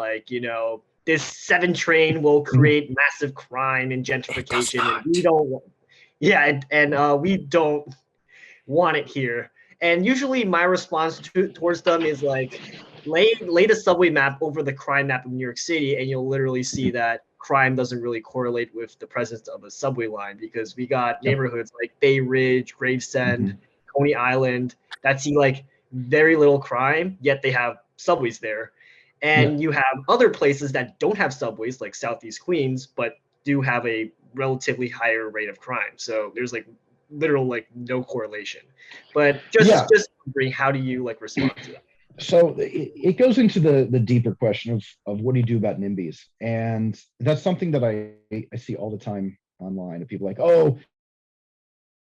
this 7 train will create massive crime and gentrification, and we don't. Yeah, and we don't want it here. And usually, my response towards them is lay the subway map over the crime map of New York City, and you'll literally see that crime doesn't really correlate with the presence of a subway line, because we got neighborhoods like Bay Ridge, Gravesend, Coney Island that see very little crime, yet they have subways there. And you have other places that don't have subways, like Southeast Queens, but do have a relatively higher rate of crime. So there's literal no correlation. But just wondering, how do you respond to that? So it goes into the deeper question of what do you do about NIMBYs? And that's something that I see all the time online of people oh,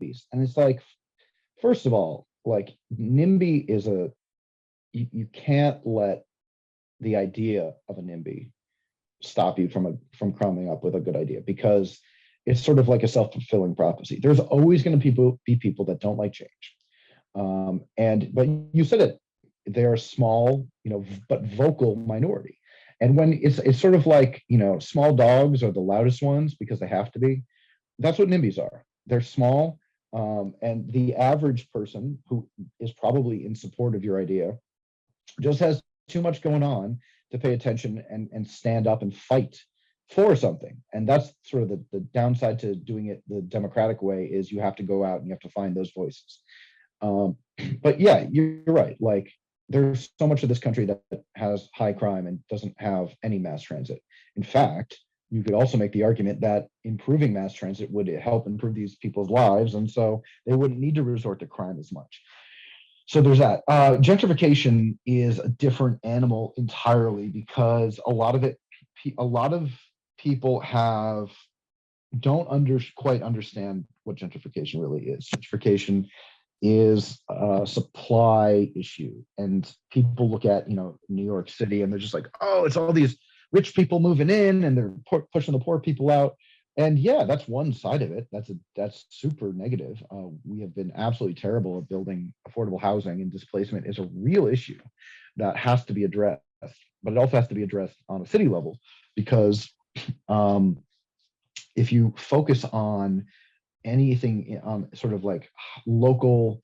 and it's first of all, NIMBY is you can't let the idea of a NIMBY stop you from coming up with a good idea, because it's sort of like a self-fulfilling prophecy. There's always going to be people that don't like change. But you said it, they're a small, but vocal minority. And when it's sort of small dogs are the loudest ones because they have to be. That's what NIMBYs are. They're small. And the average person who is probably in support of your idea just has too much going on to pay attention and stand up and fight for something. And that's sort of the downside to doing it the democratic way, is you have to go out and you have to find those voices. But yeah, you're right. Like, there's so much of this country that has high crime and doesn't have any mass transit. In fact, you could also make the argument that improving mass transit would help improve these people's lives, and so they wouldn't need to resort to crime as much. So there's that. Gentrification is a different animal entirely, because a lot of people don't quite understand what gentrification really is. Gentrification is a supply issue, and people look at New York City and they're just like, oh, it's all these rich people moving in and they're pushing the poor people out. And yeah, that's one side of it. That's super negative. We have been absolutely terrible at building affordable housing, and displacement is a real issue that has to be addressed. But it also has to be addressed on a city level, because if you focus on anything on sort of like local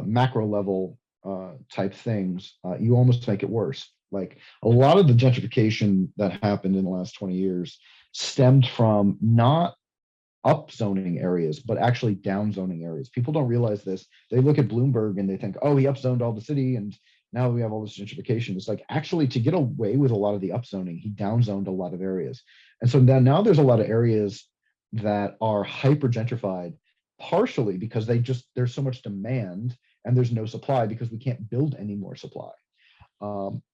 macro level type things, you almost make it worse. Like, a lot of the gentrification that happened in the last 20 years stemmed from not upzoning areas, but actually downzoning areas. People don't realize this. They look at Bloomberg and they think, oh, he upzoned all the city and now we have all this gentrification. It's like, actually, to get away with a lot of the upzoning, he downzoned a lot of areas. And so now there's a lot of areas that are hyper gentrified, partially because there's so much demand and there's no supply because we can't build any more supply.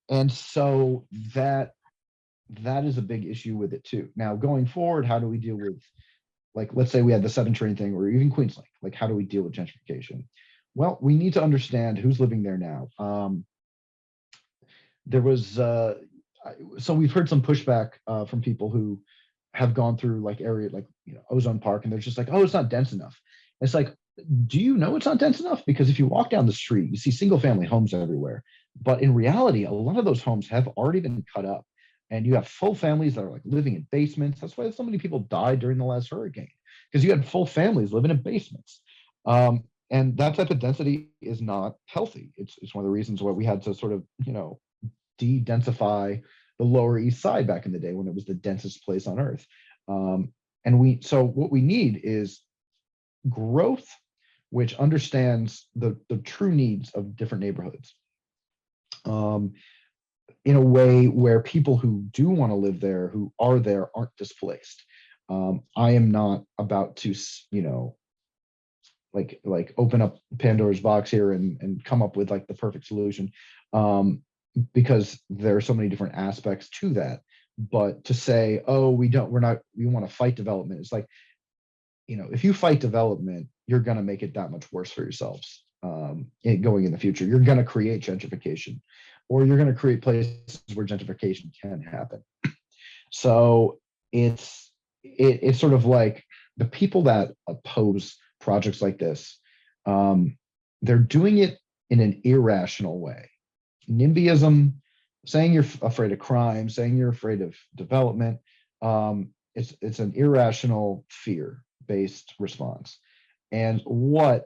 And so that is a big issue with it too. Now, going forward, how do we deal with, like, let's say we had the 7 train thing, or even QueensLink? Like, how do we deal with gentrification? Well, we need to understand who's living there now. There was so we've heard some pushback from people who have gone through like area like Ozone Park, and they're just like, oh, it's not dense enough. It's like, do you know it's not dense enough? Because if you walk down the street, you see single family homes everywhere. But in reality, a lot of those homes have already been cut up, and you have full families that are like living in basements. That's why so many people died during the last hurricane, because you had full families living in basements. And that type of density is not healthy. It's one of the reasons why we had to sort of, de-densify the Lower East Side back in the day when it was the densest place on earth. So what we need is growth, which understands the true needs of different neighborhoods, in a way where people who do want to live there, who are there, aren't displaced. I am not about to, like open up Pandora's box here and come up with like the perfect solution, because there are so many different aspects to that. But to say, oh, we want to fight development, it's like, if you fight development, you're going to make it that much worse for yourselves going in the future. You're going to create gentrification, or you're going to create places where gentrification can happen. So it's sort of like the people that oppose projects like this, they're doing it in an irrational way. NIMBYism, saying you're afraid of crime, saying you're afraid of development, it's an irrational fear-based response. And what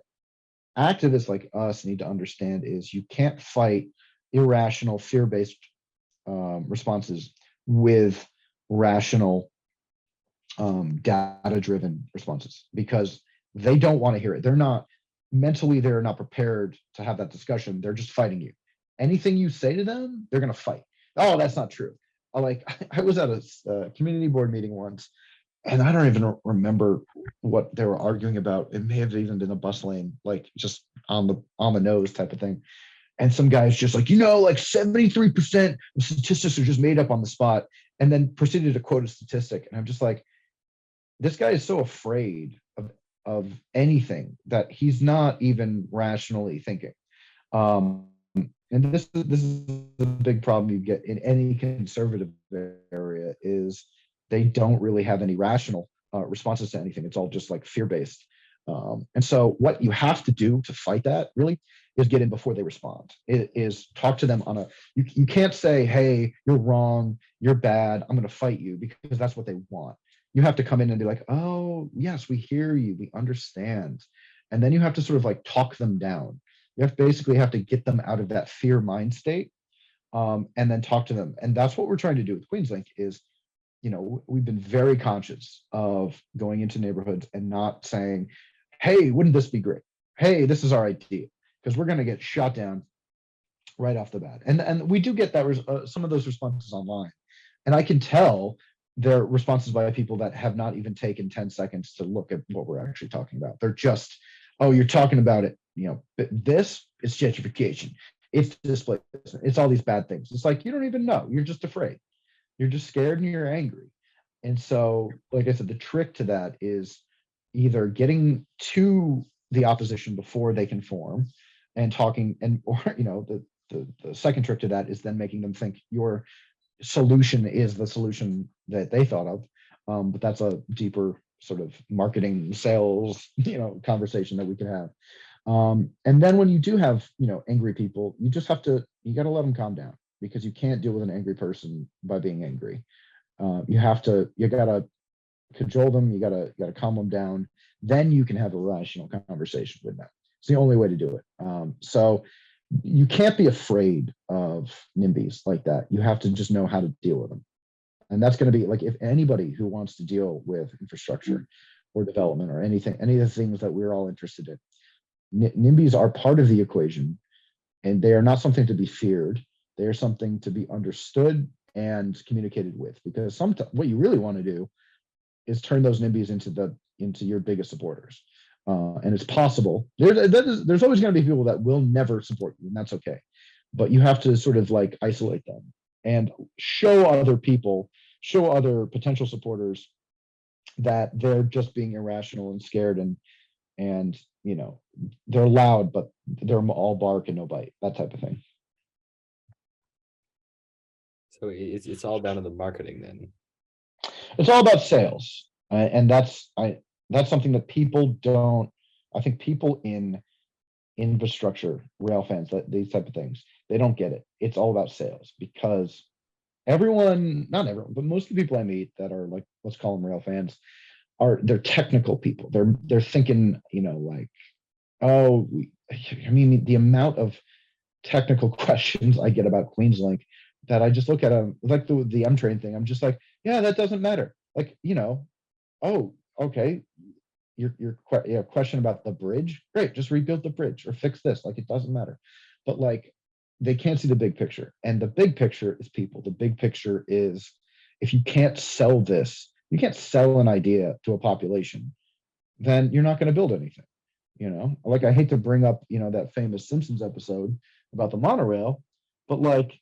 activists like us need to understand is you can't fight irrational fear-based responses with rational data-driven responses, because they don't want to hear it. They're not prepared to have that discussion. They're just fighting you. Anything you say to them, they're going to fight. Oh, that's not true. I was at a community board meeting once, and I don't even remember what they were arguing about. It may have even been a bus lane, like just on the nose type of thing. And some guy's just like, like 73% of statistics are just made up on the spot, and then proceeded to quote a statistic. And I'm just like, this guy is so afraid of anything that he's not even rationally thinking. And this is the big problem you get in any conservative area, is they don't really have any rational responses to anything. It's all just like fear-based. And so what you have to do to fight that really is get in before they respond. It is talk to them you can't say, hey, you're wrong, you're bad, I'm going to fight you, because that's what they want. You have to come in and be like, oh, yes, we hear you, we understand. And then you have to sort of like talk them down. You basically have to get them out of that fear mind state, and then talk to them. And that's what we're trying to do with QueensLink is, we've been very conscious of going into neighborhoods and not saying, hey, wouldn't this be great? Hey, this is our idea, because we're going to get shot down right off the bat. And we do get that some of those responses online. And I can tell they're responses by people that have not even taken 10 seconds to look at what we're actually talking about. They're just, oh, you're talking about it. This is gentrification. It's displacement. It's all these bad things. It's like, you don't even know. You're just afraid. You're just scared and you're angry. And so, like I said, the trick to that is either getting to the opposition before they can form and talking, or the second trick to that is then making them think your solution is the solution that they thought of. But that's a deeper sort of marketing sales, conversation that we could have. And then when you do have, angry people, you got to let them calm down, because you can't deal with an angry person by being angry. You got to cajole them. You got to calm them down. Then you can have a rational conversation with them. It's the only way to do it. So you can't be afraid of NIMBYs like that. You have to just know how to deal with them. And that's going to be like, if anybody who wants to deal with infrastructure or development or anything, any of the things that we're all interested in, NIMBYs are part of the equation, and they are not something to be feared. They are something to be understood and communicated with, because sometimes what you really want to do is turn those NIMBYs into your biggest supporters. And it's possible. There's always going to be people that will never support you, and that's okay. But you have to sort of like isolate them and show other potential supporters that they're just being irrational and scared, and they're loud, but they're all bark and no bite, that type of thing. So it's all down to the marketing then. It's all about sales, and that's something that people don't. I think people in infrastructure, rail fans, these type of things, they don't get it. It's all about sales, because not everyone, but most of the people I meet that are like, let's call them rail fans, they're technical people. They're thinking, like, oh, the amount of technical questions I get about QueensLink that I just look at them like the M train thing. I'm just like, yeah, that doesn't matter. Like, oh, okay. Your question about the bridge, great, just rebuild the bridge or fix this. Like, it doesn't matter. But like, they can't see the big picture, and the big picture is people. The big picture is, if you can't sell this, you can't sell an idea to a population, then you're not going to build anything. Like, I hate to bring up that famous Simpsons episode about the monorail, but like,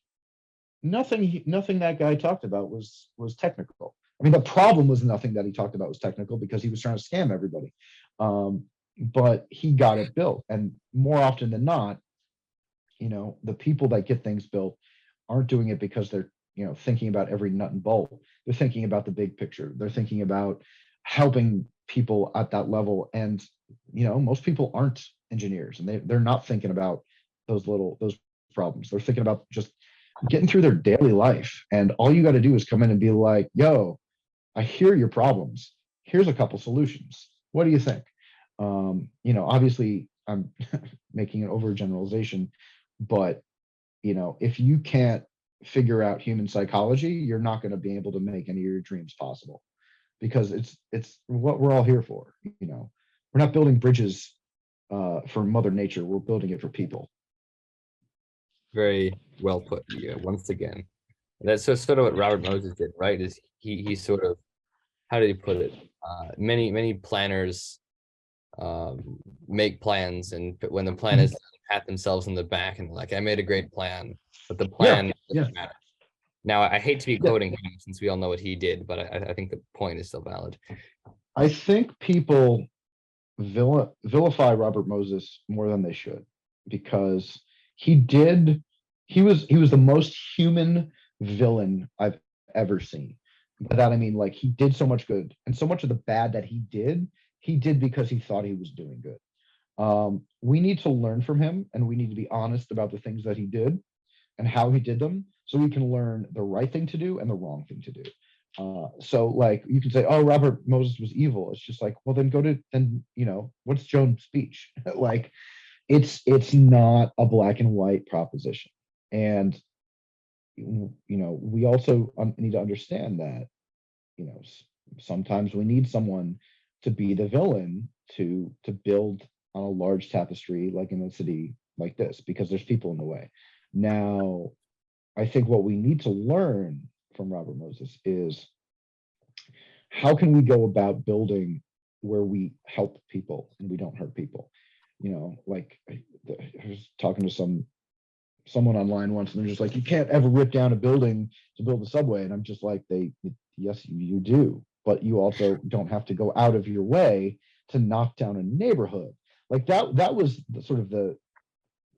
nothing that guy talked about was technical. I mean, the problem was nothing that he talked about was technical, because he was trying to scam everybody. But he got it built. And more often than not, the people that get things built aren't doing it because they're, thinking about every nut and bolt. They're thinking about the big picture. They're thinking about helping people at that level. And, most people aren't engineers, and they're not thinking about those problems. They're thinking about just getting through their daily life. And all you got to do is come in and be like, yo, I hear your problems. Here's a couple solutions. What do you think? Obviously I'm making an overgeneralization, but if you can't figure out human psychology, you're not going to be able to make any of your dreams possible, because it's what we're all here for. We're not building bridges for Mother Nature. We're building it for people. Very well put. Yeah, once again. That's sort of what Robert Moses did, right? Is he sort of, how did he put it? Many planners make plans, and when the plan is done, pat themselves in the back and like, I made a great plan, but the plan doesn't matter. Now, I hate to be quoting him, since we all know what he did, but I think the point is still valid. I think people vilify Robert Moses more than they should, because he was the most human villain I've ever seen. By that I mean, like, he did so much good, and so much of the bad that he did because he thought he was doing good. We need to learn from him, and we need to be honest about the things that he did and how he did them, so we can learn the right thing to do and the wrong thing to do. So like, you can say, oh, Robert Moses was evil. It's just like, well, then what's Joan's speech? Like, it's not a black and white proposition. And we also need to understand that, sometimes we need someone to be the villain to build on a large tapestry, like in a city like this, because there's people in the way. Now, I think what we need to learn from Robert Moses is how can we go about building where we help people and we don't hurt people. Like I was talking to someone online once, and they're just like, you can't ever rip down a building to build a subway. And I'm just like, yes, you do, but you also don't have to go out of your way to knock down a neighborhood. Like that was the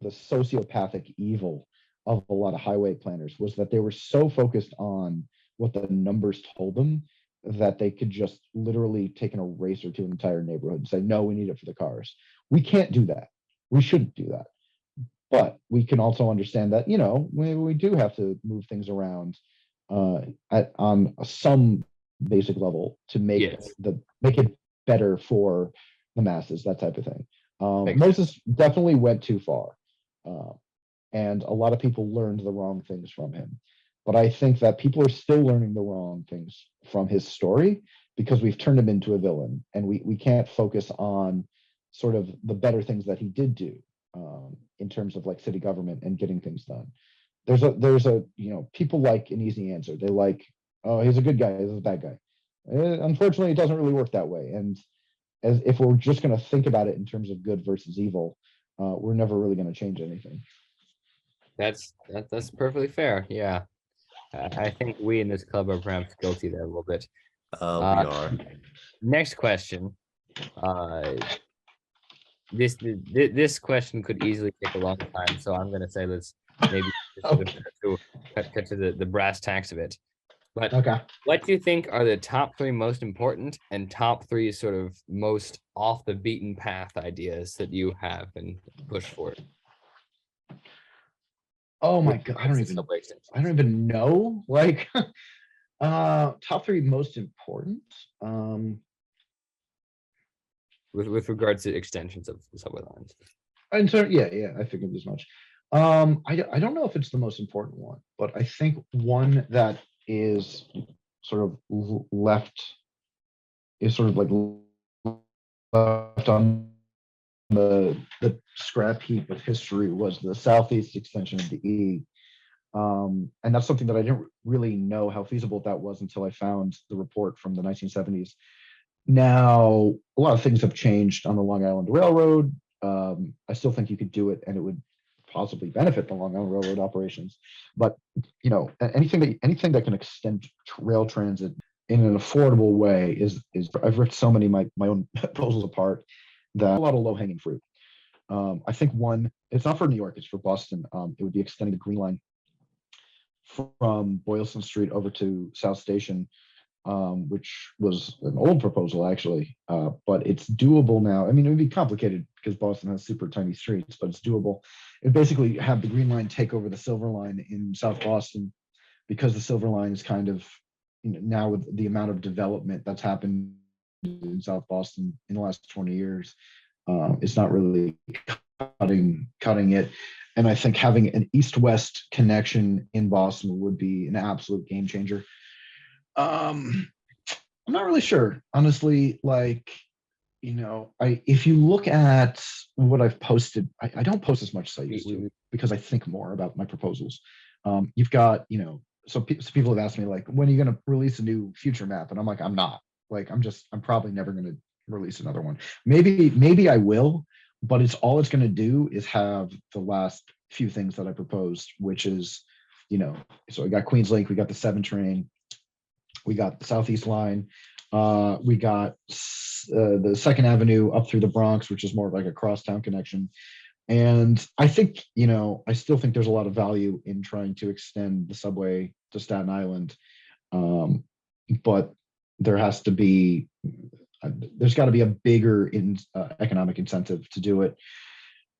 sociopathic evil of a lot of highway planners, was that they were so focused on what the numbers told them that they could just literally take an eraser to an entire neighborhood and say, no, we need it for the cars. We can't do that. We shouldn't do that. But we can also understand that, we do have to move things around on some basic level to make it better for the masses, that type of thing. Moses definitely went too far. And a lot of people learned the wrong things from him. But I think that people are still learning the wrong things from his story because we've turned him into a villain, and we can't focus on sort of the better things that he did do in terms of like city government and getting things done. There's a people like an easy answer. They like, oh, he's a good guy, he's a bad guy. Unfortunately, it doesn't really work that way. And as if we're just going to think about it in terms of good versus evil, we're never really going to change anything. That's perfectly fair. Yeah. I think we in this club are perhaps guilty there a little bit. We are. Next question. This question could easily take a long time, so I'm going to say let's maybe cut to the brass tacks of it. But okay, what do you think are the top 3 most important and top 3 sort of most off the beaten path ideas that you have and push forward? Oh my God, I don't even know. Like, top 3 most important. With regards to extensions of the subway lines. And so, yeah, I figured as much. I don't know if it's the most important one, but I think one that is sort of left on the scrap heap of history was the southeast extension of the E. And that's something that I didn't really know how feasible that was until I found the report from the 1970s. Now, a lot of things have changed on the Long Island Railroad. I still think you could do it, and it would possibly benefit the Long Island Railroad operations. But anything that can extend rail transit in an affordable way is I've ripped so many my own proposals apart that a lot of low hanging fruit. I think one, it's not for New York, it's for Boston. It would be extending the Green Line from Boylston Street over to South Station, which was an old proposal actually, but it's doable now. I mean, it would be complicated because Boston has super tiny streets, but it's doable. It basically have the Green Line take over the Silver Line in South Boston, because the Silver Line is kind of, now with the amount of development that's happened in South Boston in the last 20 years, it's not really cutting it. And I think having an east-west connection in Boston would be an absolute game changer. I'm not really sure, honestly. Like, if you look at what I've posted, I don't post as much as I used to because I think more about my proposals. You've got, so people have asked me like, when are you going to release a new future map? And I'm like, I'm not. Like, I'm probably never going to release another one. Maybe I will, but it's going to do is have the last few things that I proposed, which is, so we got QueensLink, we got the 7 train, we got the Southeast line, we got the 2nd Avenue up through the Bronx, which is more like a crosstown connection. And I think, I still think there's a lot of value in trying to extend the subway to Staten Island. But there's got to be a bigger economic incentive to do it.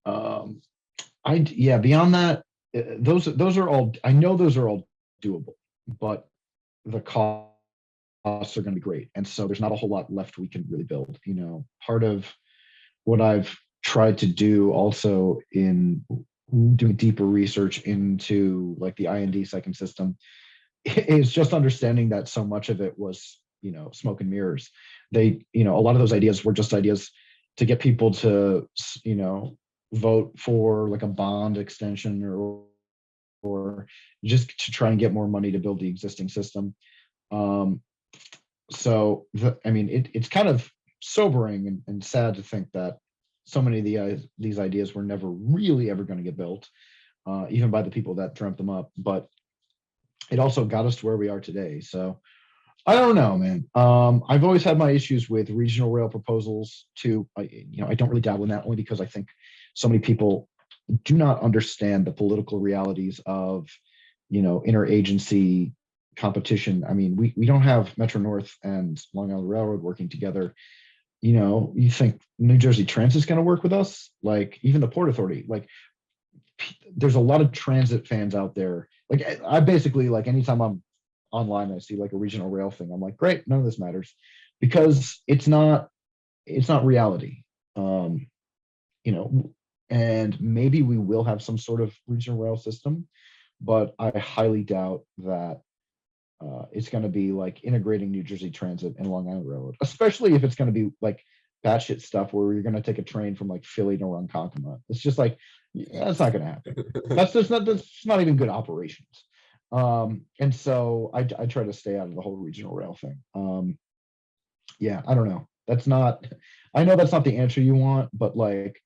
Beyond that, those are all, I know those are all doable, but the costs are going to be great. And so there's not a whole lot left we can really build. Part of what I've tried to do also in doing deeper research into like the IND second system, is just understanding that so much of it was, smoke and mirrors. They, a lot of those ideas were just ideas to get people to, vote for like a bond extension or just to try and get more money to build the existing system. It's kind of sobering and sad to think that so many of these ideas were never really ever going to get built, even by the people that dreamt them up. But it also got us to where we are today. So I don't know, man. I've always had my issues with regional rail proposals too. I don't really dabble in that, only because I think so many people do not understand the political realities of, interagency competition. I mean, we don't have Metro North and Long Island Railroad working together. You think New Jersey Transit is going to work with us? Like even the Port Authority, like there's a lot of transit fans out there. Like I basically, like anytime I'm online, I see like a regional rail thing, I'm like, great, none of this matters, because it's not reality. And maybe we will have some sort of regional rail system, but I highly doubt that it's going to be like integrating New Jersey Transit and Long Island Railroad, especially if it's going to be like batshit stuff where you're going to take a train from like Philly to Ronkonkoma. It's just like, that's not going to happen. That's not even good operations. And so I try to stay out of the whole regional rail thing. I don't know. I know that's not the answer you want, but like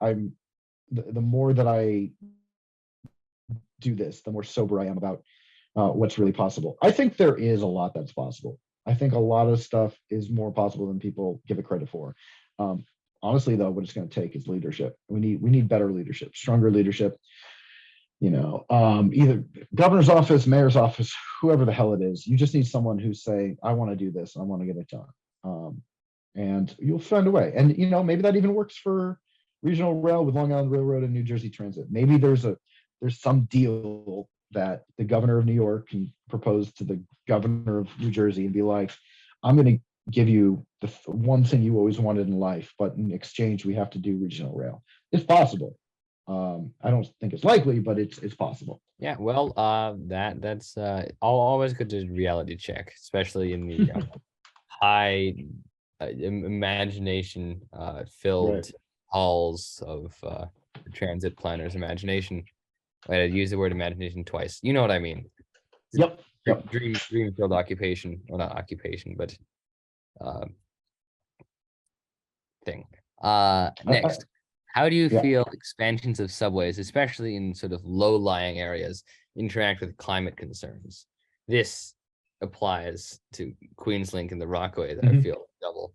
the more that I do this, the more sober I am about what's really possible. I think there is a lot that's possible. I think a lot of stuff is more possible than people give it credit for. Honestly, though, what it's going to take is leadership. We need better leadership, stronger leadership. Either governor's office, mayor's office, whoever the hell it is. You just need someone who's saying, I want to do this, and I want to get it done. And you'll find a way. And maybe that even works for regional rail with Long Island Railroad and New Jersey Transit. Maybe there's some deal that the governor of New York can propose to the governor of New Jersey and be like, I'm going to give you the one thing you always wanted in life, but in exchange, we have to do regional rail. It's possible. I don't think it's likely, but it's possible. Yeah, well, that's always good to reality check, especially in the high imagination filled Right. halls of transit planners' imagination. I use the word imagination twice. You know what I mean? Yep. Dream filled occupation, or not occupation, but thing. Next. How do you feel expansions of subways, especially in sort of low-lying areas, interact with climate concerns? This applies to QueensLink and the Rockaway that I feel double.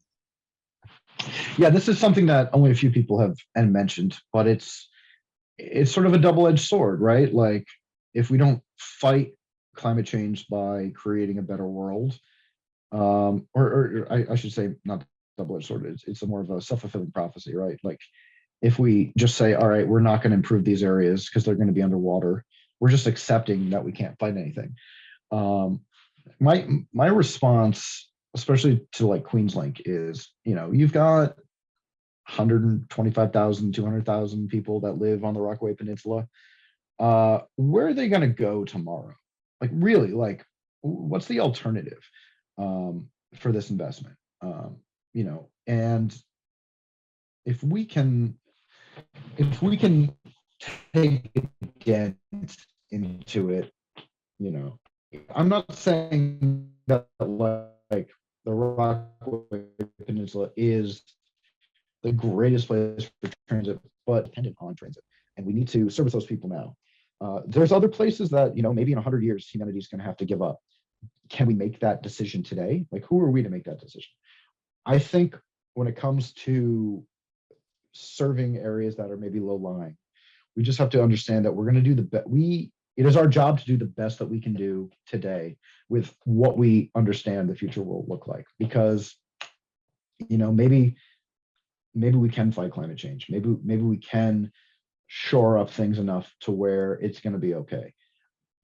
Yeah, this is something that only a few people have mentioned, but it's sort of a double-edged sword, right? Like if we don't fight climate change by creating a better world, or I should say not double-edged sword, it's a more of a self-fulfilling prophecy, right? Like if we just say, all right, we're not going to improve these areas because they're going to be underwater, we're just accepting that we can't fight anything. My response, especially to like QueensLink, is, you've got 125,000, 200,000 people that live on the Rockaway Peninsula. Where are they going to go tomorrow? Like really, like what's the alternative for this investment? And if we can take a dent into it, I'm not saying that like the Rockaway Peninsula is the greatest place for transit, but dependent on transit, and we need to service those people now. There's other places that maybe in 100 years humanity's going to have to give up. Can we make that decision today? Like, who are we to make that decision? I think when it comes to serving areas that are maybe low lying, we just have to understand that we're going to do the best. It is our job to do the best that we can do today with what we understand the future will look like, because maybe we can fight climate change. Maybe we can shore up things enough to where it's going to be okay.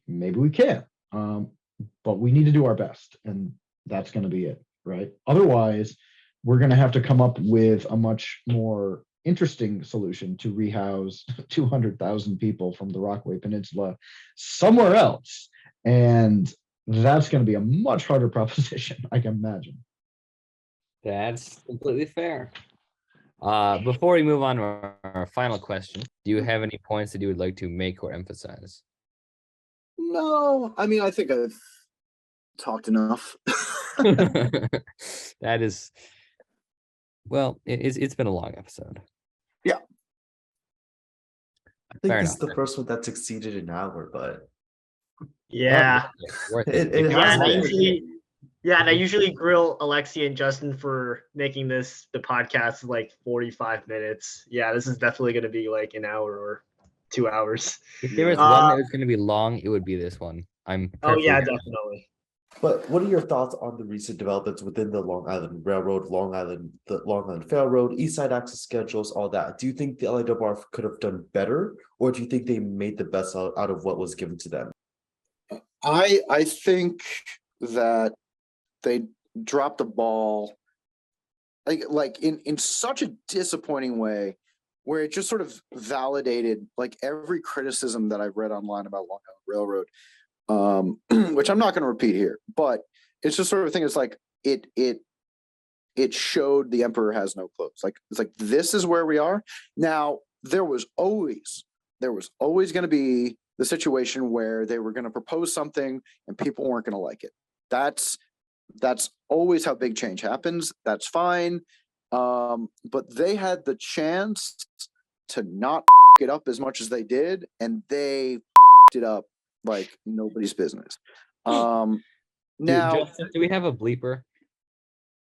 Maybe we can, but we need to do our best, and that's going to be it, right? Otherwise, we're going to have to come up with a much more interesting solution to rehouse 200,000 people from the Rockaway Peninsula somewhere else. And that's going to be a much harder proposition, I can imagine. That's completely fair. Before we move on to our final question, do you have any points that you would like to make or emphasize? No, I mean, I think I've talked enough. That is, well, it's been a long episode. Yeah. I think Fair this is enough. the first one that's exceeded an hour, but Yeah. Worth It If you has want Yeah, been. more- and I usually grill Alexei and Justin for making the podcast like 45 minutes. Yeah, this is definitely going to be like an hour or 2 hours. If there was one that was going to be long, it would be this one. I'm Oh yeah, perfectly- definitely. But what are your thoughts on the recent developments within the Long Island Railroad, the Long Island Railroad, East Side Access schedules, all that? Do you think the LIRR could have done better, or do you think they made the best out of what was given to them? I think that they dropped the ball like in such a disappointing way, where it just sort of validated like every criticism that I've read online about Long Island Railroad, which I'm not going to repeat here, but it's just sort of a thing. It's like it showed the emperor has no clothes. Like it's like, this is where we are now. There was always going to be the situation where they were going to propose something and people weren't going to like it. That's always how big change happens. That's fine. But they had the chance to not it up as much as they did, and they it up like nobody's business. Now, Justin, do we have a bleeper?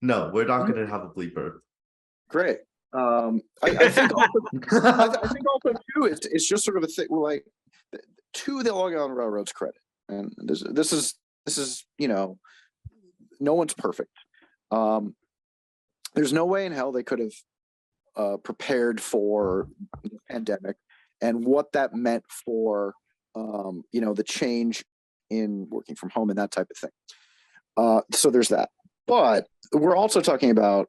No, we're not going to have a bleeper. great. I think also, I think also too, it's just sort of a thing like, to the Long Island Railroad's credit, and this is no one's perfect. There's no way in hell they could have prepared for the pandemic and what that meant for the change in working from home and that type of thing. So there's that. But we're also talking about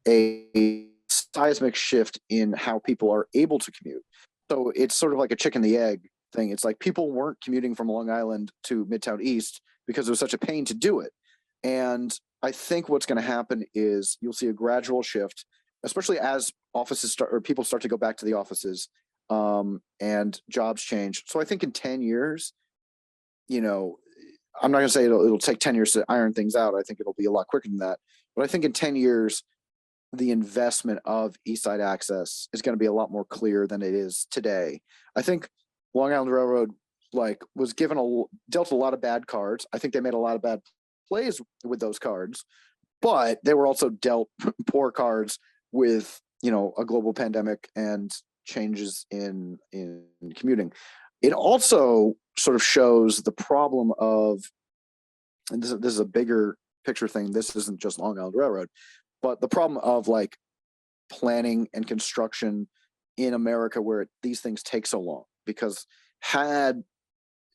a seismic shift in how people are able to commute. So it's sort of like a chicken the egg thing. It's like people weren't commuting from Long Island to Midtown East because it was such a pain to do it. And I think what's going to happen is you'll see a gradual shift, especially as people start to go back to the offices, and jobs change. So I think in 10 years, I'm not going to say it'll take 10 years to iron things out. I think it'll be a lot quicker than that. But I think in 10 years, the investment of East Side Access is going to be a lot more clear than it is today. I think Long Island Railroad was dealt a lot of bad cards. I think they made a lot of bad plays with those cards, but they were also dealt poor cards with a global pandemic and changes in commuting. It also sort of shows the problem of, and this is a bigger picture thing, this isn't just Long Island Railroad, but the problem of like planning and construction in America where these things take so long. Because had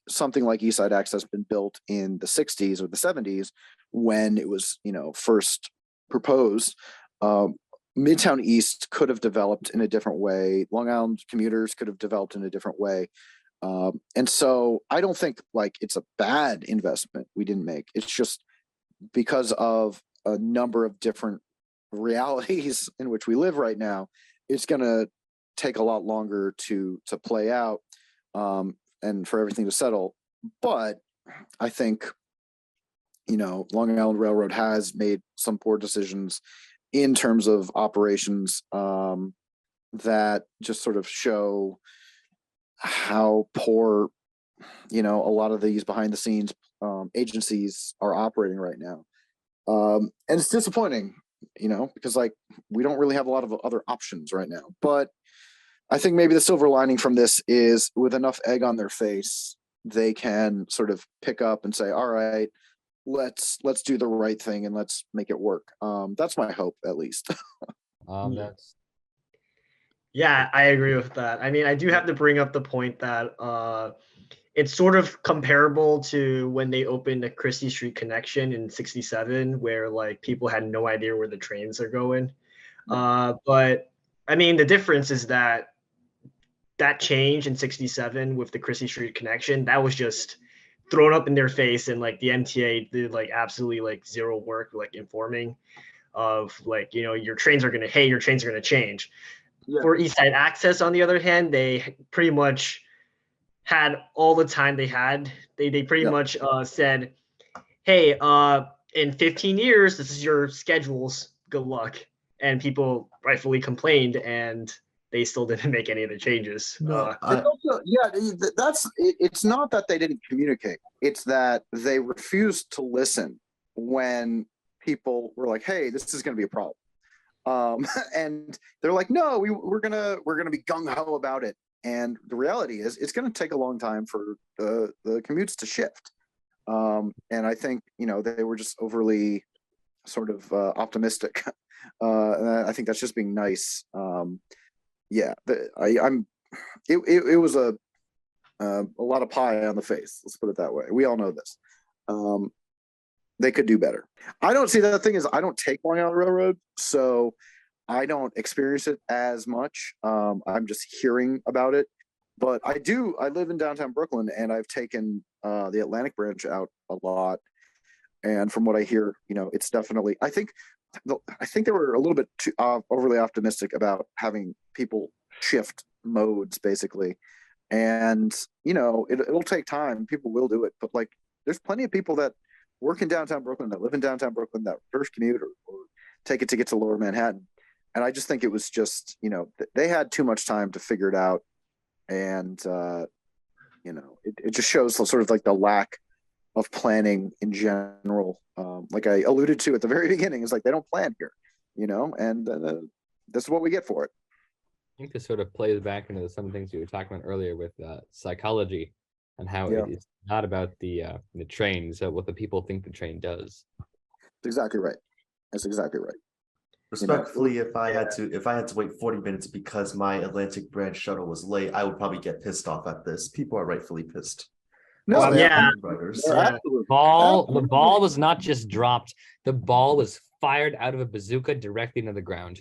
something like East Side Access been built in the 60s or the 70s when it was first proposed, Midtown East could have developed in a different way. Long Island commuters could have developed in a different way. And so I don't think it's a bad investment we didn't make. It's just because of a number of different realities in which we live right now, it's going to take a lot longer to play out, and for everything to settle. But I think, Long Island Railroad has made some poor decisions in terms of operations, that just sort of show how poor, a lot of these behind the scenes agencies are operating right now. And it's disappointing, because we don't really have a lot of other options right now. But I think maybe the silver lining from this is, with enough egg on their face, they can sort of pick up and say, all right, let's do the right thing and let's make it work. That's my hope, at least. That's Yeah, I agree with that. I mean, I do have to bring up the point that it's sort of comparable to when they opened the Christie Street connection in '67, where people had no idea where the trains are going. But I mean, the difference is that change in 67 with the Christie Street connection, that was just thrown up in their face, and like the MTA did like absolutely like zero work like informing of like, you know, your trains are gonna change. Yeah. For East Side Access, on the other hand, they pretty much had all the time they had. They pretty Yeah. much said, hey, in 15 years, this is your schedules. Good luck. And people rightfully complained, and they still didn't make any of the changes. No, It's also, yeah, it's not that they didn't communicate. It's that they refused to listen when people were like, hey, this is going to be a problem. And they're like, no, we're gonna be gung-ho about it. And the reality is it's going to take a long time for the commutes to shift. And I think, you know, they were just overly sort of optimistic. And I think that's just being nice. Yeah, it was a lot of pie on the face. Let's put it that way. We all know this. They could do better. I don't see that. The thing is, I don't take Long Island Railroad, so I don't experience it as much. I'm just hearing about it, but I do. I live in downtown Brooklyn, and I've taken the Atlantic branch out a lot. And from what I hear, you know, it's definitely. I think they were a little bit too overly optimistic about having people shift modes, basically. And you know, it'll take time. People will do it, but like, there's plenty of people that work in downtown Brooklyn, that live in downtown Brooklyn, that first commute or take it to get to Lower Manhattan. And I just think it was just, you know, they had too much time to figure it out. And, you know, it just shows sort of like the lack of planning in general. Like I alluded to at the very beginning, is like, they don't plan here, you know, and this is what we get for it. I think this sort of plays back into some things you were talking about earlier with psychology and how Yeah. it's not about the train, so what the people think the train does. That's exactly right. That's exactly right. respectfully, if I had to wait 40 minutes because my Atlantic branch shuttle was late, I would probably get pissed off at this. People are rightfully pissed. No, Especially yeah. riders. they're Yeah. absolutely- The ball was not just dropped, the ball was fired out of a bazooka directly into the ground.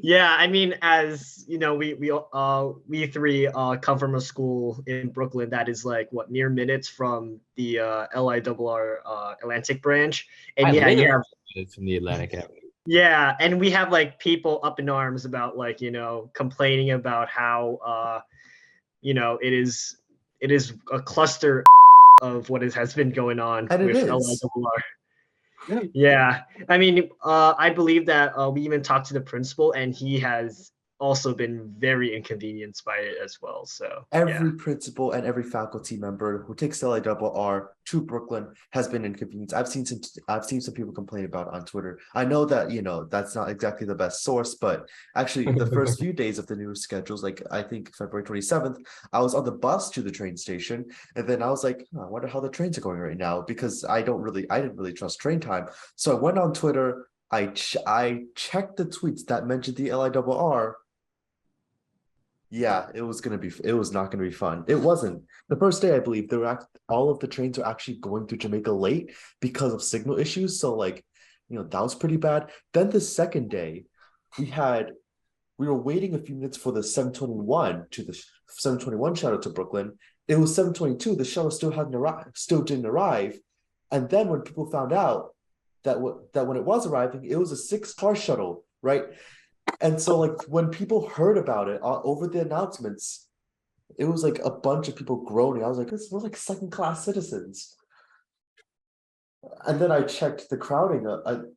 Yeah, I mean, as you know, we three come from a school in Brooklyn that is like what, mere minutes from the LIRR Atlantic branch, and yeah, you have It's from the Atlantic Avenue. yeah, and we have like people up in arms about like, you know, complaining about how you know, it is a cluster of what has been going on And it with is. LIRR. Yeah, I mean, I believe that we even talked to the principal, and he has also been very inconvenienced by it as well. So Every principal and every faculty member who takes LIRR to Brooklyn has been inconvenienced. I've seen some people complain about it on Twitter. I know that, you know, that's not exactly the best source, but actually the first few days of the new schedules, like I think February 27th, I was on the bus to the train station, and then I was like, I wonder how the trains are going right now, because I didn't really trust train time. So I went on Twitter, I checked the tweets that mentioned the LIRR. Yeah, it was not gonna be fun. It wasn't. The first day, I believe, all of the trains were actually going to Jamaica late because of signal issues. So like, you know, that was pretty bad. Then the second day, we were waiting a few minutes for the 721 shuttle to Brooklyn. It was 722. The shuttle still didn't arrive. And then when people found out that when it was arriving, it was a 6-car shuttle, right? And so like when people heard about it over the announcements, it was like a bunch of people groaning. I was like, we're like second-class citizens. And then I checked the crowding.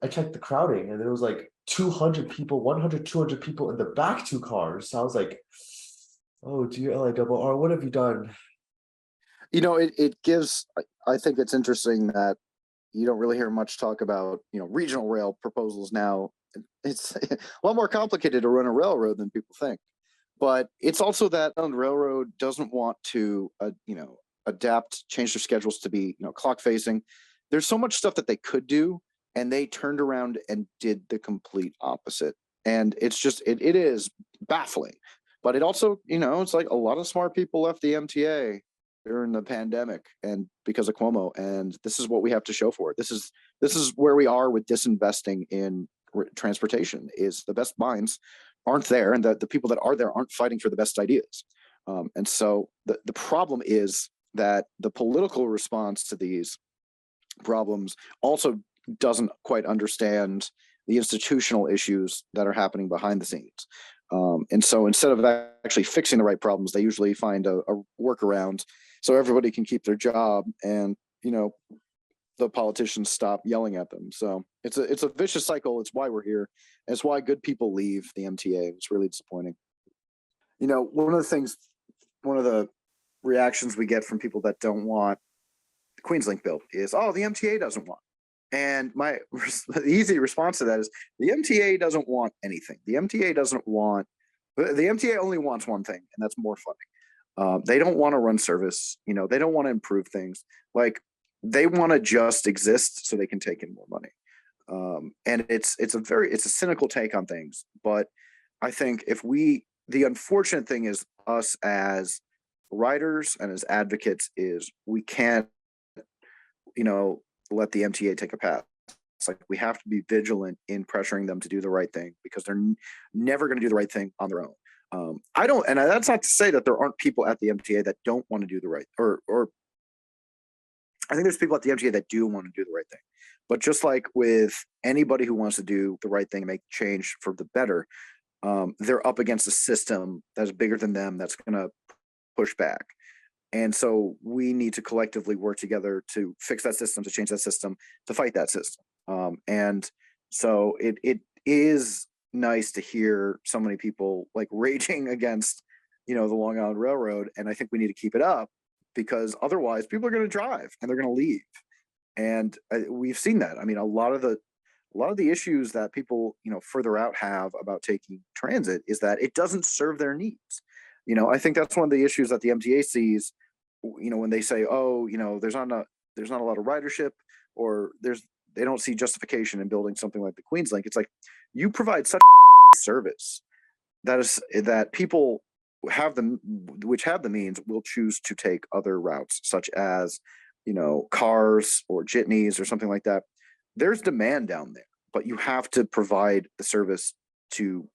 I checked the crowding, and there was like 200 people, 100, 200 people in the back 2 cars. So I was like, oh dear LIRR, what have you done? You know, it gives, I think it's interesting that you don't really hear much talk about, you know, regional rail proposals now. It's a lot more complicated to run a railroad than people think. But it's also that the railroad doesn't want to, you know, change their schedules to be, you know, clock facing. There's so much stuff that they could do, and they turned around and did the complete opposite. And it's just, it is baffling. But it also, you know, it's like a lot of smart people left the MTA during the pandemic and because of Cuomo, and this is what we have to show for it. This is where we are with disinvesting in transportation. Is the best minds aren't there, and the people that are there aren't fighting for the best ideas. And so the problem is that the political response to these problems also doesn't quite understand the institutional issues that are happening behind the scenes. And so instead of actually fixing the right problems, they usually find a workaround so everybody can keep their job, and the politicians stop yelling at them. So it's a vicious cycle. It's why we're here. And it's why good people leave the MTA. It's really disappointing. One of the reactions we get from people that don't want the QueensLink built is, oh, the MTA doesn't want. And my easy response to that is, the MTA doesn't want anything. The MTA only wants one thing, and that's more funding. They don't want to run service. They don't want to improve things. Like, they want to just exist so they can take in more money. And it's a cynical take on things. But I think the unfortunate thing is, us as writers and as advocates, is we can't, let the MTA take a path. It's like, we have to be vigilant in pressuring them to do the right thing, because they're never going to do the right thing on their own. That's not to say that there aren't people at the MTA that don't want to do the right, or I think there's people at the MTA that do want to do the right thing. But just like with anybody who wants to do the right thing and make change for the better, they're up against a system that's bigger than them, that's going to push back. And so we need to collectively work together to fix that system, to change that system, to fight that system. And so it is nice to hear so many people like raging against, the Long Island Railroad. And I think we need to keep it up, because otherwise people are going to drive and they're going to leave. And we've seen that. I mean, a lot of the issues that people, further out have about taking transit is that it doesn't serve their needs. I think that's one of the issues that the MTA sees, when they say, oh, there's not a lot of ridership, or they don't see justification in building something like the QueensLink. It's like, you provide such service that people which have the means will choose to take other routes, such as, cars or jitneys or something like that. There's demand down there, but you have to provide the service to,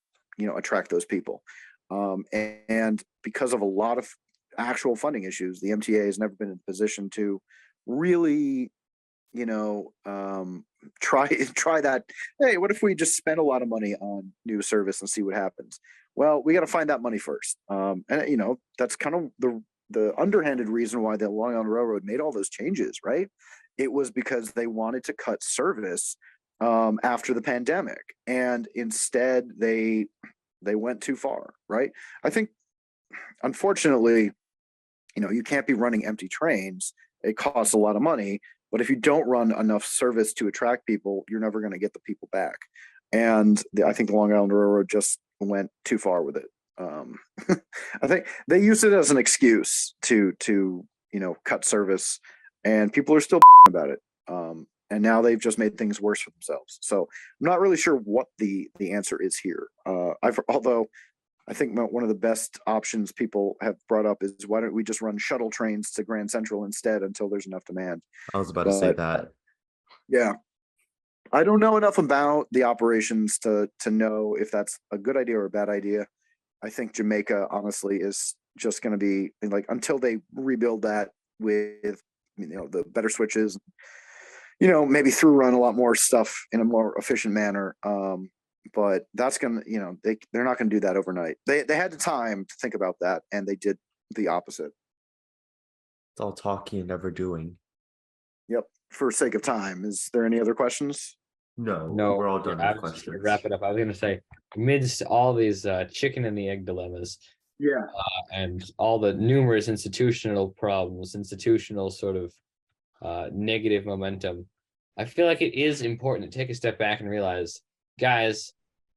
attract those people. And because of a lot of actual funding issues, the MTA has never been in a position to really, try that. Hey, what if we just spend a lot of money on new service and see what happens? Well, we got to find that money first. And that's kind of the underhanded reason why the Long Island Railroad made all those changes, right? It was because they wanted to cut service after the pandemic, and instead they went too far, right? I think, unfortunately, you can't be running empty trains. It costs a lot of money, but if you don't run enough service to attract people, you're never going to get the people back. And I think the Long Island Railroad just went too far with it. I think they used it as an excuse to cut service, and people are still about it. And now they've just made things worse for themselves. So I'm not really sure what the answer is here. Although I think one of the best options people have brought up is, why don't we just run shuttle trains to Grand Central instead until there's enough demand? I was about to say that. Yeah. I don't know enough about the operations to know if that's a good idea or a bad idea. I think Jamaica, honestly, is just going to be like, until they rebuild that with, the better switches, maybe through run a lot more stuff in a more efficient manner. But that's going to, they're not going to do that overnight. They had the time to think about that, and they did the opposite. It's all talking and never doing. Yep. For sake of time, is there any other questions? No, No, we're all done I with was just gonna questions. wrap it up. I was going to say, amidst all these chicken and the egg dilemmas, Yeah. and all the numerous institutional problems, institutional sort of negative momentum, I feel like it is important to take a step back and realize, guys,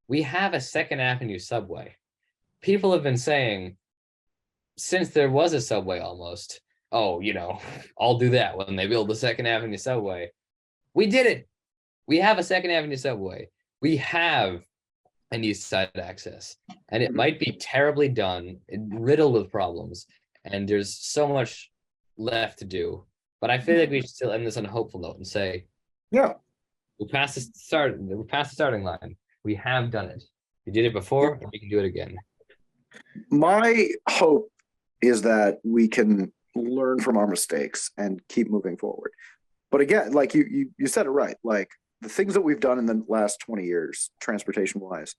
we have a Second Avenue subway. People have been saying, since there was a subway almost, oh, I'll do that when they build the Second Avenue subway. We did it. We have a Second Avenue subway. We have an East Side access, and it might be terribly done, riddled with problems, and there's so much left to do. But I feel like we should still end this on a hopeful note and say, Yeah. we're past the starting line. We have done it. You did it before, and you can do it again. My hope is that we can learn from our mistakes and keep moving forward. But again, like you said it right. Like the things that we've done in the last 20 years, transportation wise,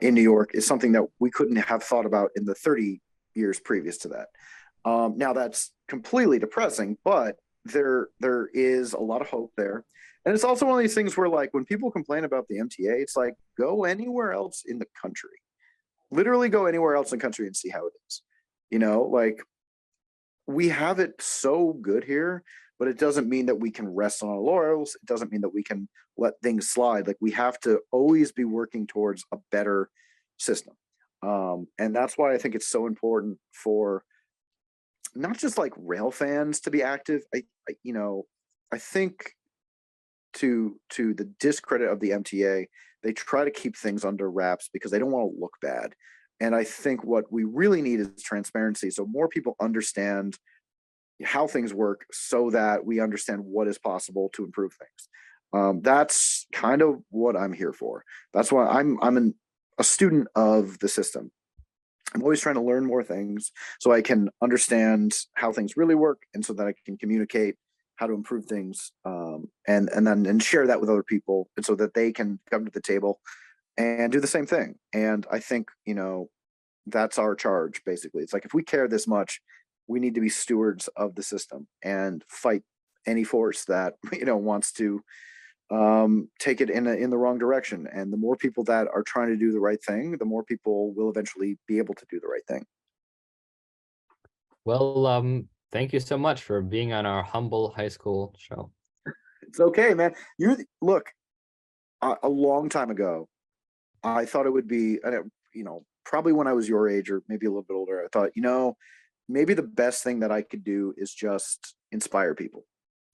in New York is something that we couldn't have thought about in the 30 years previous to that. Now that's completely depressing, but there is a lot of hope there. And it's also one of these things where, like, when people complain about the MTA, it's like, go anywhere else in the country. Literally go anywhere else in the country and see how it is. You know, like, we have it so good here, but it doesn't mean that we can rest on our laurels. It doesn't mean that we can let things slide. Like, we have to always be working towards a better system. And that's why I think it's so important for not just like rail fans to be active. I think to the discredit of the MTA, they try to keep things under wraps because they don't want to look bad. And I think what we really need is transparency, so more people understand how things work, so that we understand what is possible to improve things. That's kind of what I'm here for. That's why I'm a student of the system. I'm always trying to learn more things so I can understand how things really work, and so that I can communicate how to improve things, and share that with other people, and so that they can come to the table and do the same thing. And I think, that's our charge, basically. It's like, if we care this much, we need to be stewards of the system and fight any force that, wants to take it in the wrong direction. And the more people that are trying to do the right thing, the more people will eventually be able to do the right thing. Well, thank you so much for being on our humble high school show. It's okay, man. Look, a long time ago, I thought it would be, probably when I was your age or maybe a little bit older, I thought, maybe the best thing that I could do is just inspire people.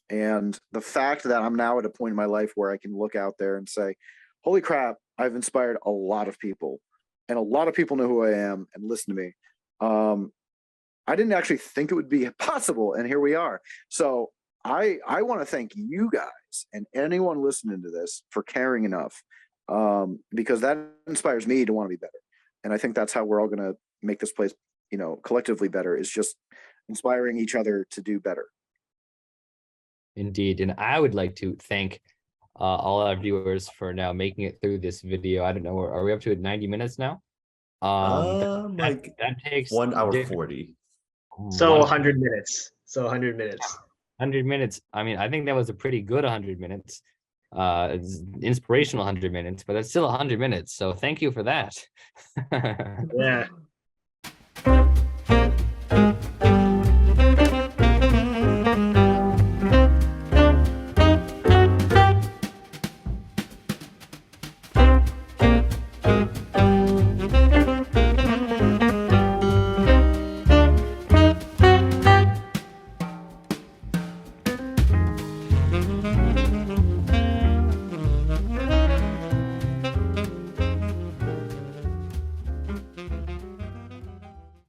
And the fact that I'm now at a point in my life where I can look out there and say, holy crap, I've inspired a lot of people, and a lot of people know who I am and listen to me. I didn't actually think it would be possible, and here we are. So I want to thank you guys and anyone listening to this for caring enough, because that inspires me to want to be better. And I think that's how we're all going to make this place, collectively better, is just inspiring each other to do better. Indeed. And I would like to thank all our viewers for now making it through this video. I don't know, are we up to 90 minutes now? That takes 1 hour 40. So 100 minutes. 100 minutes. 100 minutes. I mean, I think that was a pretty good 100 minutes. It's inspirational 100 minutes, but it's still 100 minutes. So thank you for that. Yeah.